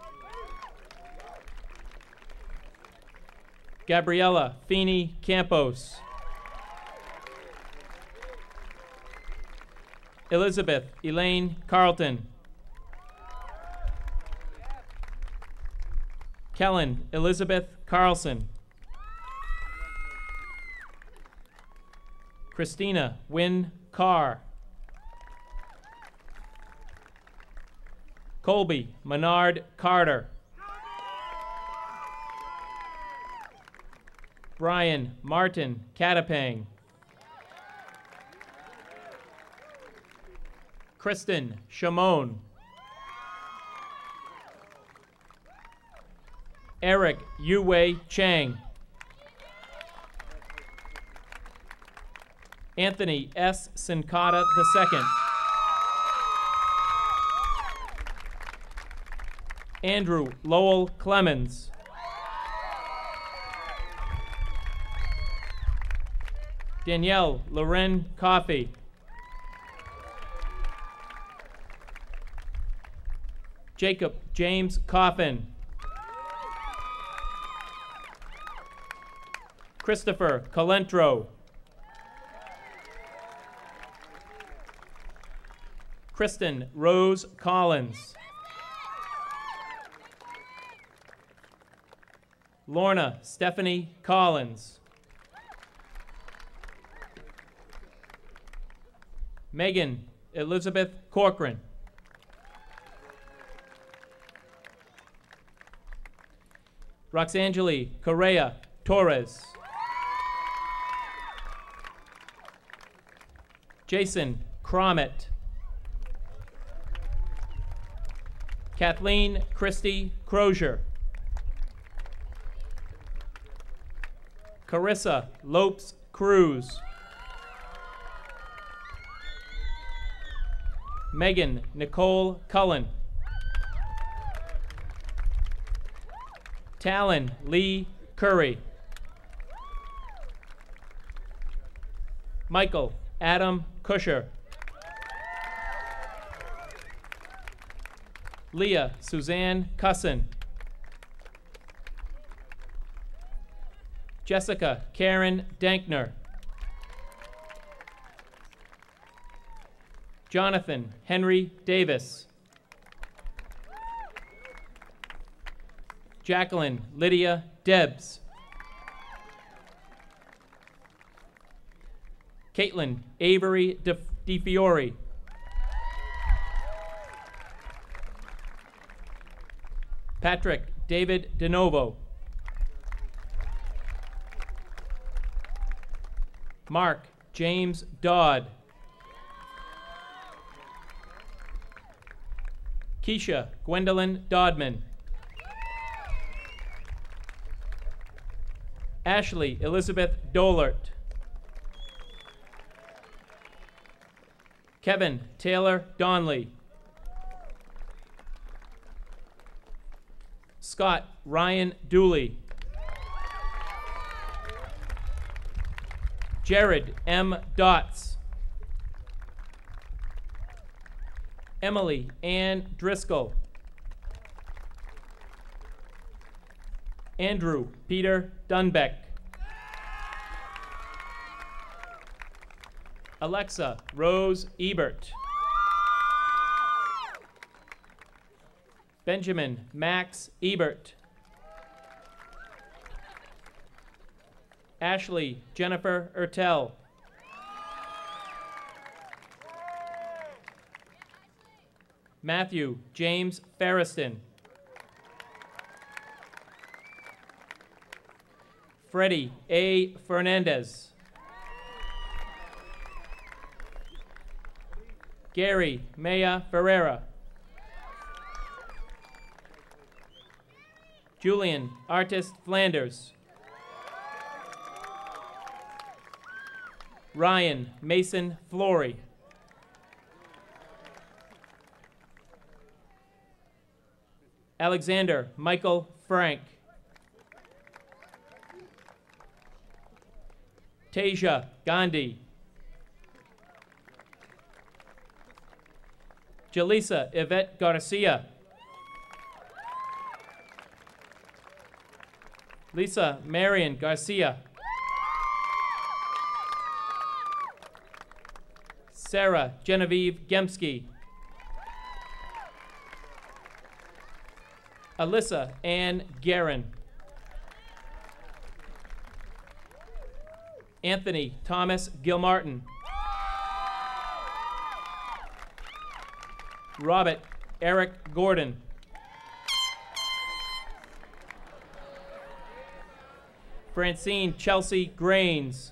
Gabriella Feeney Campos. Elizabeth Elaine Carlton. Kellen Elizabeth Carlson. Christina Wynn Carr. Colby Menard Carter. Brian Martin Catapang. Kristen Shimon. Eric Yue Chang. Anthony S. Sincata II. Andrew Lowell Clemens. Danielle Loren Coffey. Jacob James Coffin. Christopher Calentro. Kristen Rose Collins. Lorna Stephanie Collins. Megan Elizabeth Corcoran. Roxangeli Correa Torres. Jason Cromit. Kathleen Christie Crozier. Carissa Lopes Cruz. Megan Nicole Cullen. Talon Lee Curry. Michael Adam Kusher. Leah Suzanne Cusson. Jessica Karen Dankner. Jonathan Henry Davis. Jacqueline Lydia Debs. Caitlin Avery DeFiore. Patrick David DeNovo. Mark James Dodd. Keisha Gwendolyn Dodman. Ashley Elizabeth Dolert. Kevin Taylor Donley. Scott Ryan Dooley. Jared M. Dotz. Emily Ann Driscoll. Andrew Peter Dunbeck. Alexa Rose Ebert. Benjamin Max Ebert. Ashley Jennifer Ertel. Matthew James Ferriston. Freddie A. Fernandez. Gary Maya Ferreira. Julian Artist Flanders. Ryan Mason Flory. Alexander Michael Frank. Tasia Gandhi. Jaleesa Yvette Garcia. Lisa Marion Garcia. Sarah Genevieve Gemsky. Alyssa Ann Guerin. Anthony Thomas Gilmartin. Robert Eric Gordon. Francine Chelsea Grains.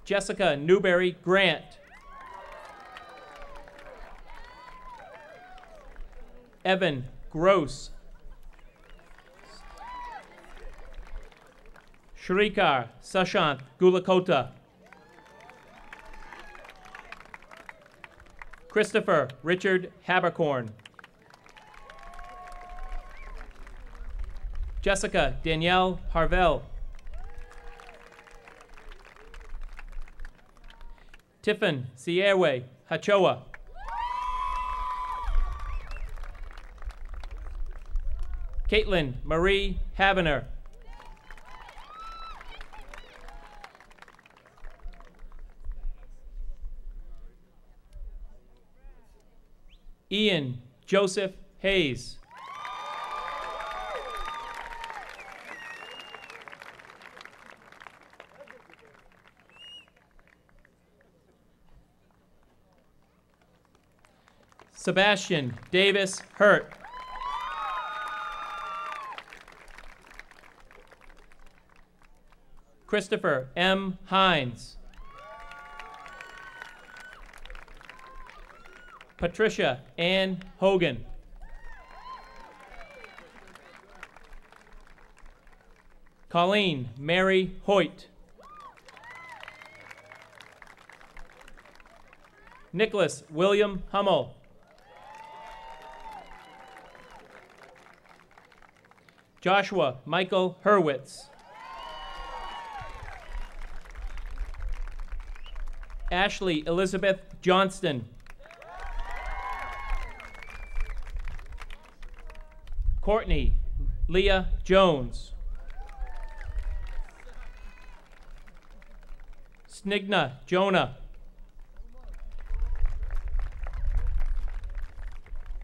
Jessica Newberry Grant. Evan Gross. Shrikar Sashant Gulakota. Christopher Richard Habercorn. Jessica Danielle Harvell. Tiffin Sierwe Hachoa. Caitlin Marie Havener. Ian Joseph Hayes. Sebastian Davis Hurt. Christopher M. Hines. Patricia Ann Hogan. Colleen Mary Hoyt. Nicholas William Hummel. Joshua Michael Hurwitz. Ashley Elizabeth Johnston. Courtney Leah Jones. Snigna Jonah.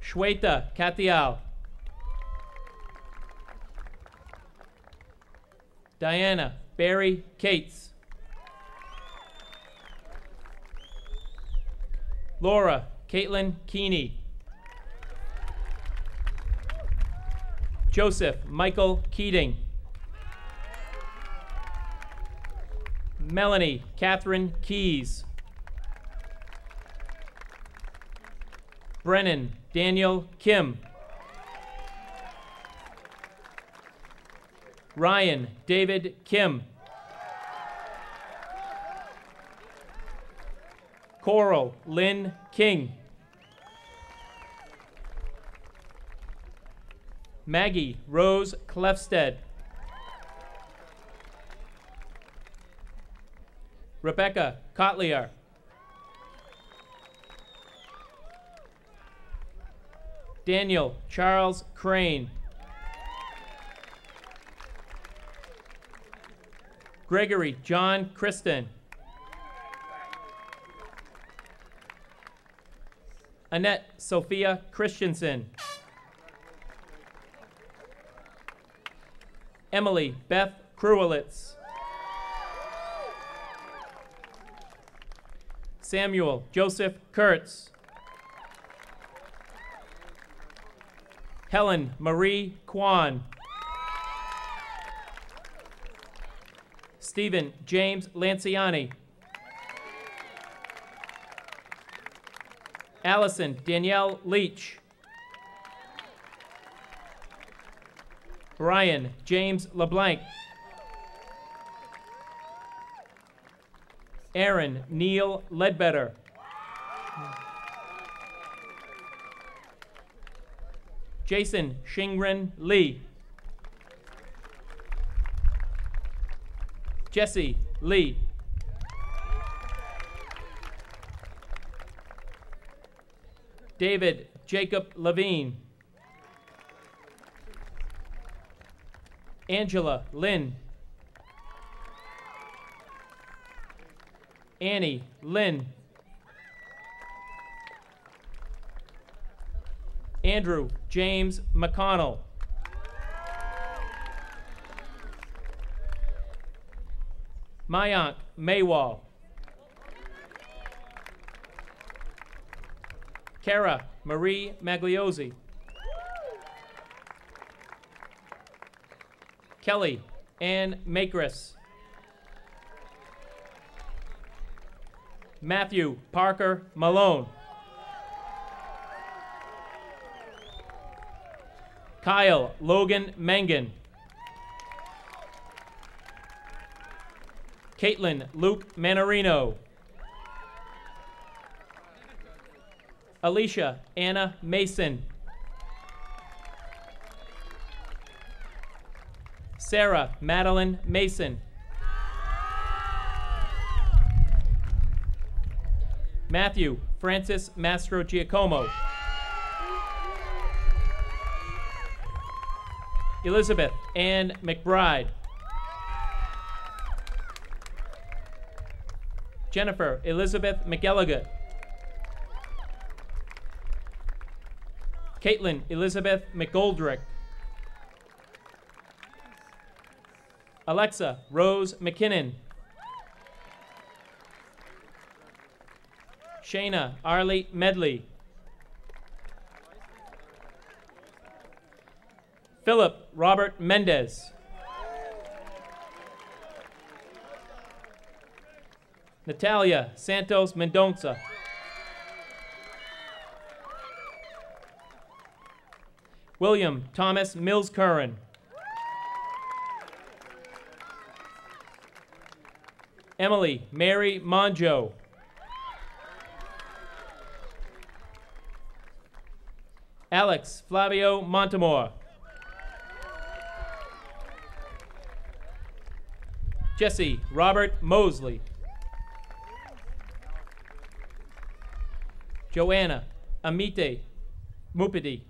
Shweta Katial. Diana Barry Cates. Laura Caitlin Keeney. Joseph Michael Keating. Melanie Catherine Keys. Brennan Daniel Kim. Ryan David Kim. Coral Lynn King. Maggie Rose Clefstead. Rebecca Kotliar. Daniel Charles Crane. Gregory John Kristen. Annette Sophia Christensen. Emily Beth Kruwelitz. Samuel Joseph Kurtz. Helen Marie Kwan. Stephen James Lanciani. Allison Danielle Leach. Brian James LeBlanc. Aaron Neil Ledbetter. Jason Shingren Lee. Jesse Lee. David Jacob Levine. Angela Lynn. Annie Lynn. Andrew James McConnell. Mayank Maywal. Kara Marie Magliozzi. Kelly Ann Makris. Matthew Parker Malone. Kyle Logan Mangan. Caitlin Luke Manarino. Alicia Anna Mason. Sarah Madeline Mason. Matthew Francis Mastro Giacomo. Elizabeth Ann McBride. Jennifer Elizabeth McElligott. Caitlin Elizabeth McGoldrick. Alexa Rose McKinnon. Shayna Arlie Medley. Philip Robert Mendez. Natalia Santos Mendonça. William Thomas Mills Curran. Emily Mary Monjo. Alex Flavio Montemore. Jesse Robert Mosley. Joanna Amite Mupidi.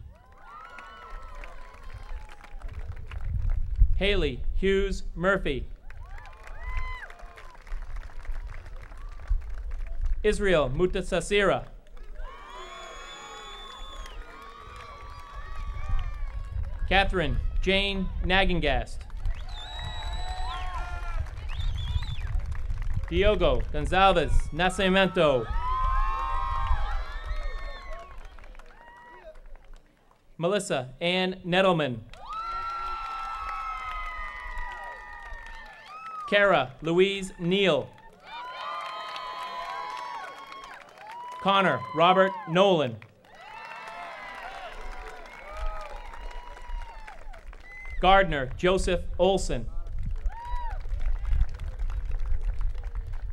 Haley Hughes Murphy. Israel Mutasasira. Catherine Jane Nagengast. Diogo Gonzalez Nascimento. Melissa Ann Nettleman. Kara Louise Neal. Connor Robert Nolan. Gardner Joseph Olson.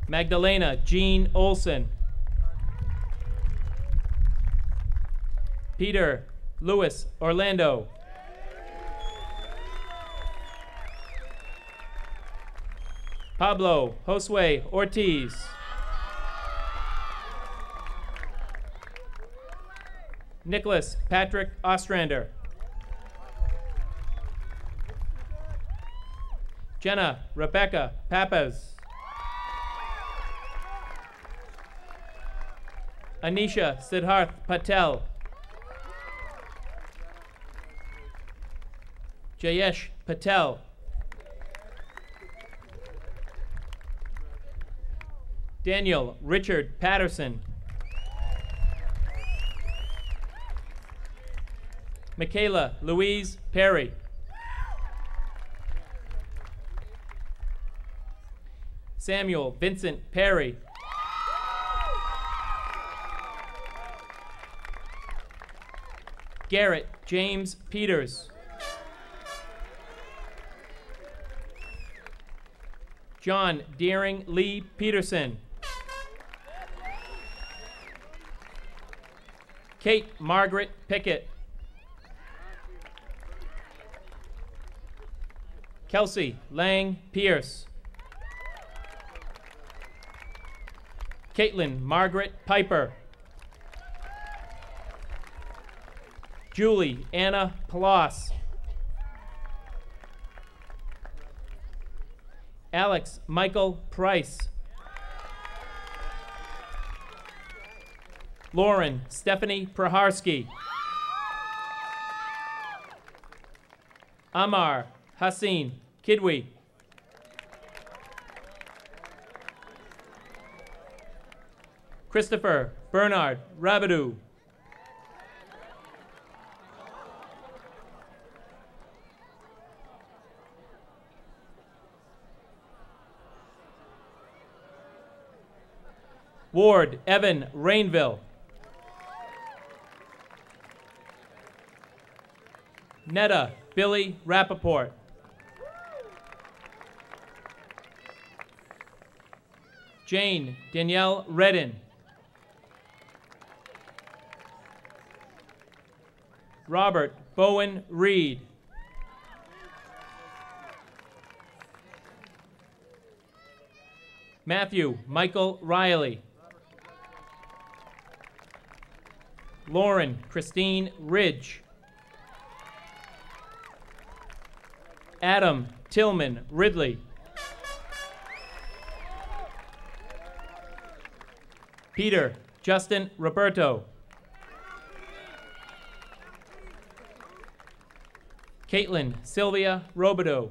Magdalena Jean Olson. Peter Louis Orlando. Pablo Josue Ortiz. Nicholas Patrick Ostrander. Jenna Rebecca Pappas. Anisha Siddharth Patel. Jayesh Patel. Daniel Richard Patterson. Michaela Louise Perry. Samuel Vincent Perry. Garrett James Peters. John Deering Lee Peterson. Kate Margaret Pickett. Kelsey Lang Pierce. Caitlin Margaret Piper. Julie Anna Paloss. Alex Michael Price. Lauren Stephanie Praharsky. Amar Hassin Kidwi. Christopher Bernard Rabidou. Ward Evan Rainville. Netta Billy Rappaport. Jane Danielle Redden. Robert Bowen Reed. Matthew Michael Riley. Lauren Christine Ridge. Adam Tillman Ridley. Peter Justin Roberto. Caitlin Sylvia Robideau.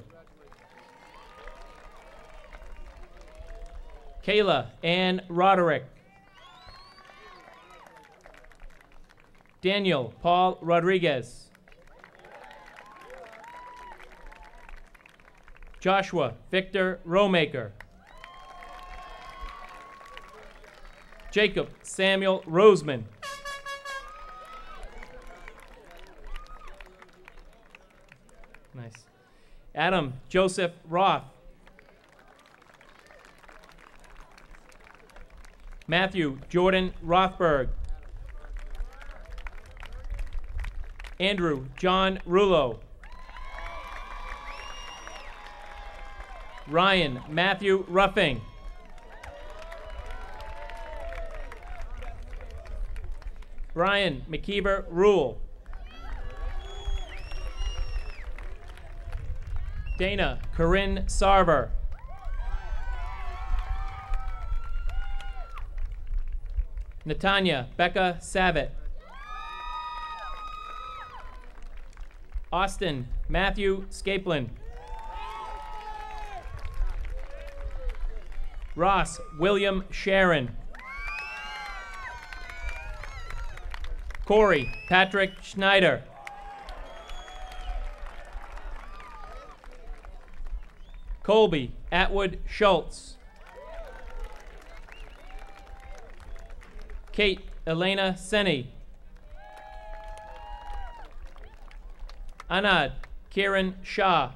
Kayla Ann Roderick. Daniel Paul Rodriguez. Joshua Victor Romaker. Jacob Samuel Roseman. Nice. Adam Joseph Roth. Matthew Jordan Rothberg. Andrew John Rulo. Ryan Matthew Ruffing. Brian McKeever Rule. Dana Corinne Sarver. Natanya Becca Savitt. Austin Matthew Scaplin. Ross William Sharon. Corey Patrick Schneider. Colby Atwood Schultz. Kate Elena Senni. Anad Kieran Shah.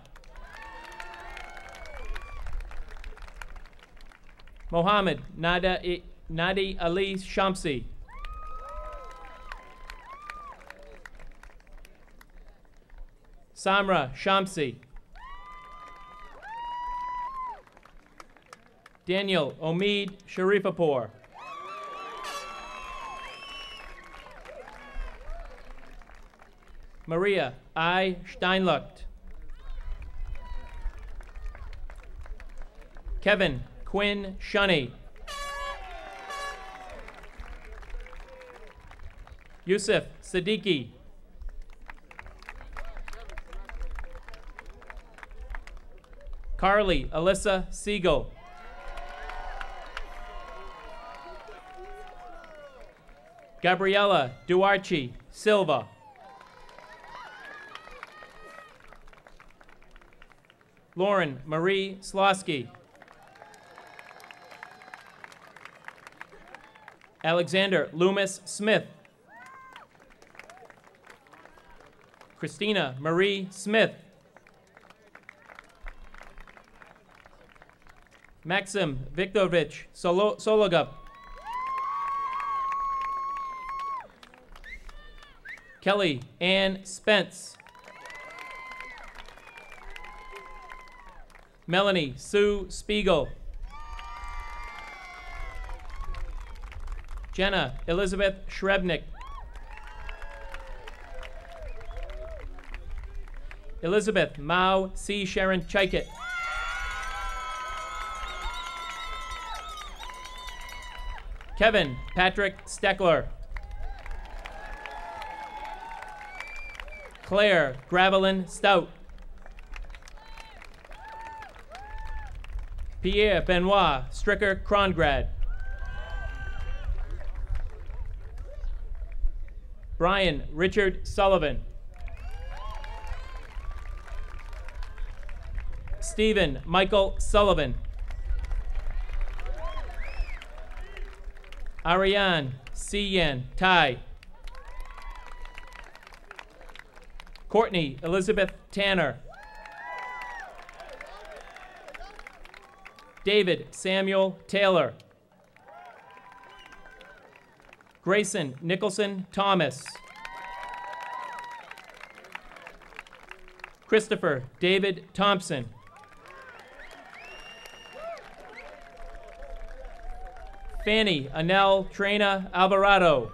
Mohammed Nadi Ali Shamsi. Samra Shamsi. Daniel Omid Sharifapur. Maria I. Steinlucht. Kevin Quinn Shunny. Yusuf Siddiqui. Carly Alyssa Siegel. Gabriella Duarchi Silva. Lauren Marie Slosky. Alexander Loomis Smith. Christina Marie Smith. Maxim Viktorovich Sologup. Kelly Ann Spence. Melanie Sue Spiegel. Jenna Elizabeth Shrebnick. Elizabeth Mao C. Sharon Chikit. Kevin Patrick Steckler. Claire Gravelin Stout. Pierre Benoit Stricker Krongrad. Brian Richard Sullivan. Stephen Michael Sullivan. Ariane C. Tai. Courtney Elizabeth Tanner. David Samuel Taylor. Grayson Nicholson Thomas. Christopher David Thompson. Fanny Anel Trena Alvarado.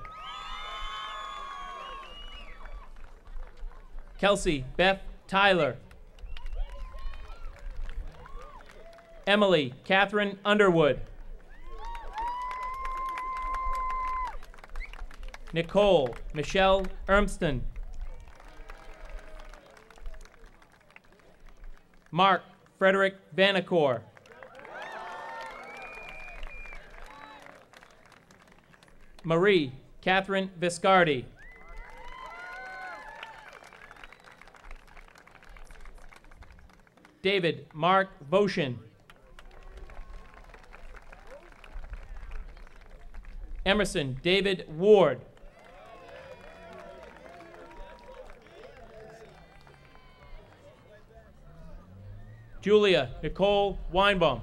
Kelsey Beth Tyler. Emily Catherine Underwood. Nicole Michelle Ermston. Mark Frederick Vanacore. Marie Catherine Viscardi. David Mark Voshin. Emerson David Ward. Julia Nicole Weinbaum.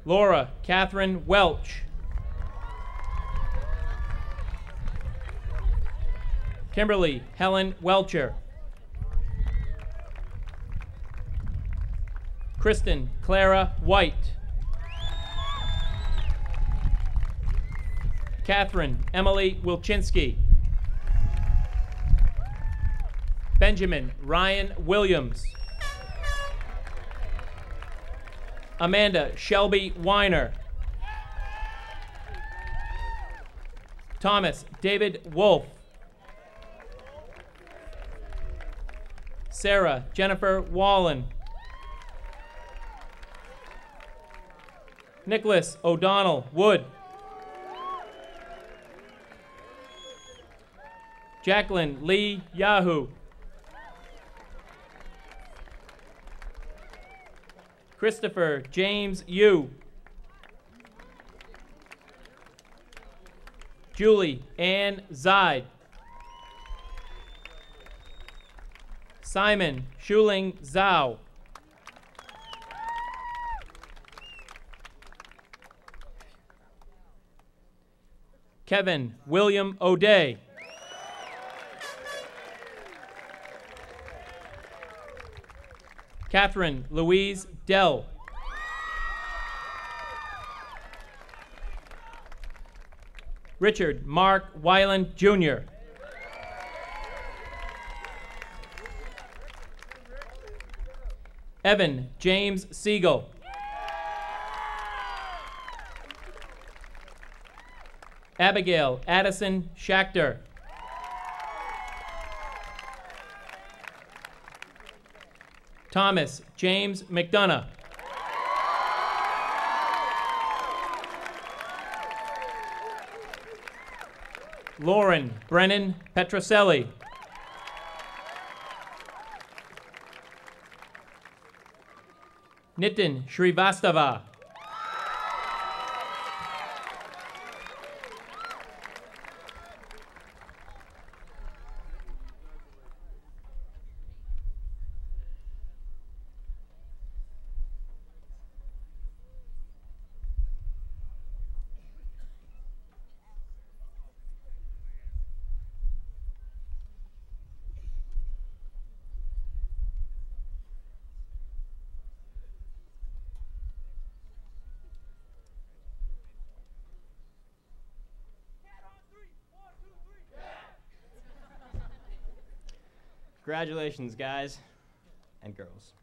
Laura Catherine Welch. Kimberly Helen Welcher. Kristen Clara White. Catherine Emily Wilczynski. Benjamin Ryan Williams. Amanda Shelby Weiner. Thomas David Wolf. Sarah Jennifer Wallen. Nicholas O'Donnell Wood. Jacqueline Lee Yahoo. Christopher James Yu. Julie Ann Zide. Simon Shuling Zhao. Kevin William O'Day. Catherine Louise Dell. Richard Mark Weiland Jr. Evan James Siegel. Abigail Addison Schachter. Thomas James McDonough. Lauren Brennan Petroselli. Nitin Shrivastava. Congratulations, guys and girls.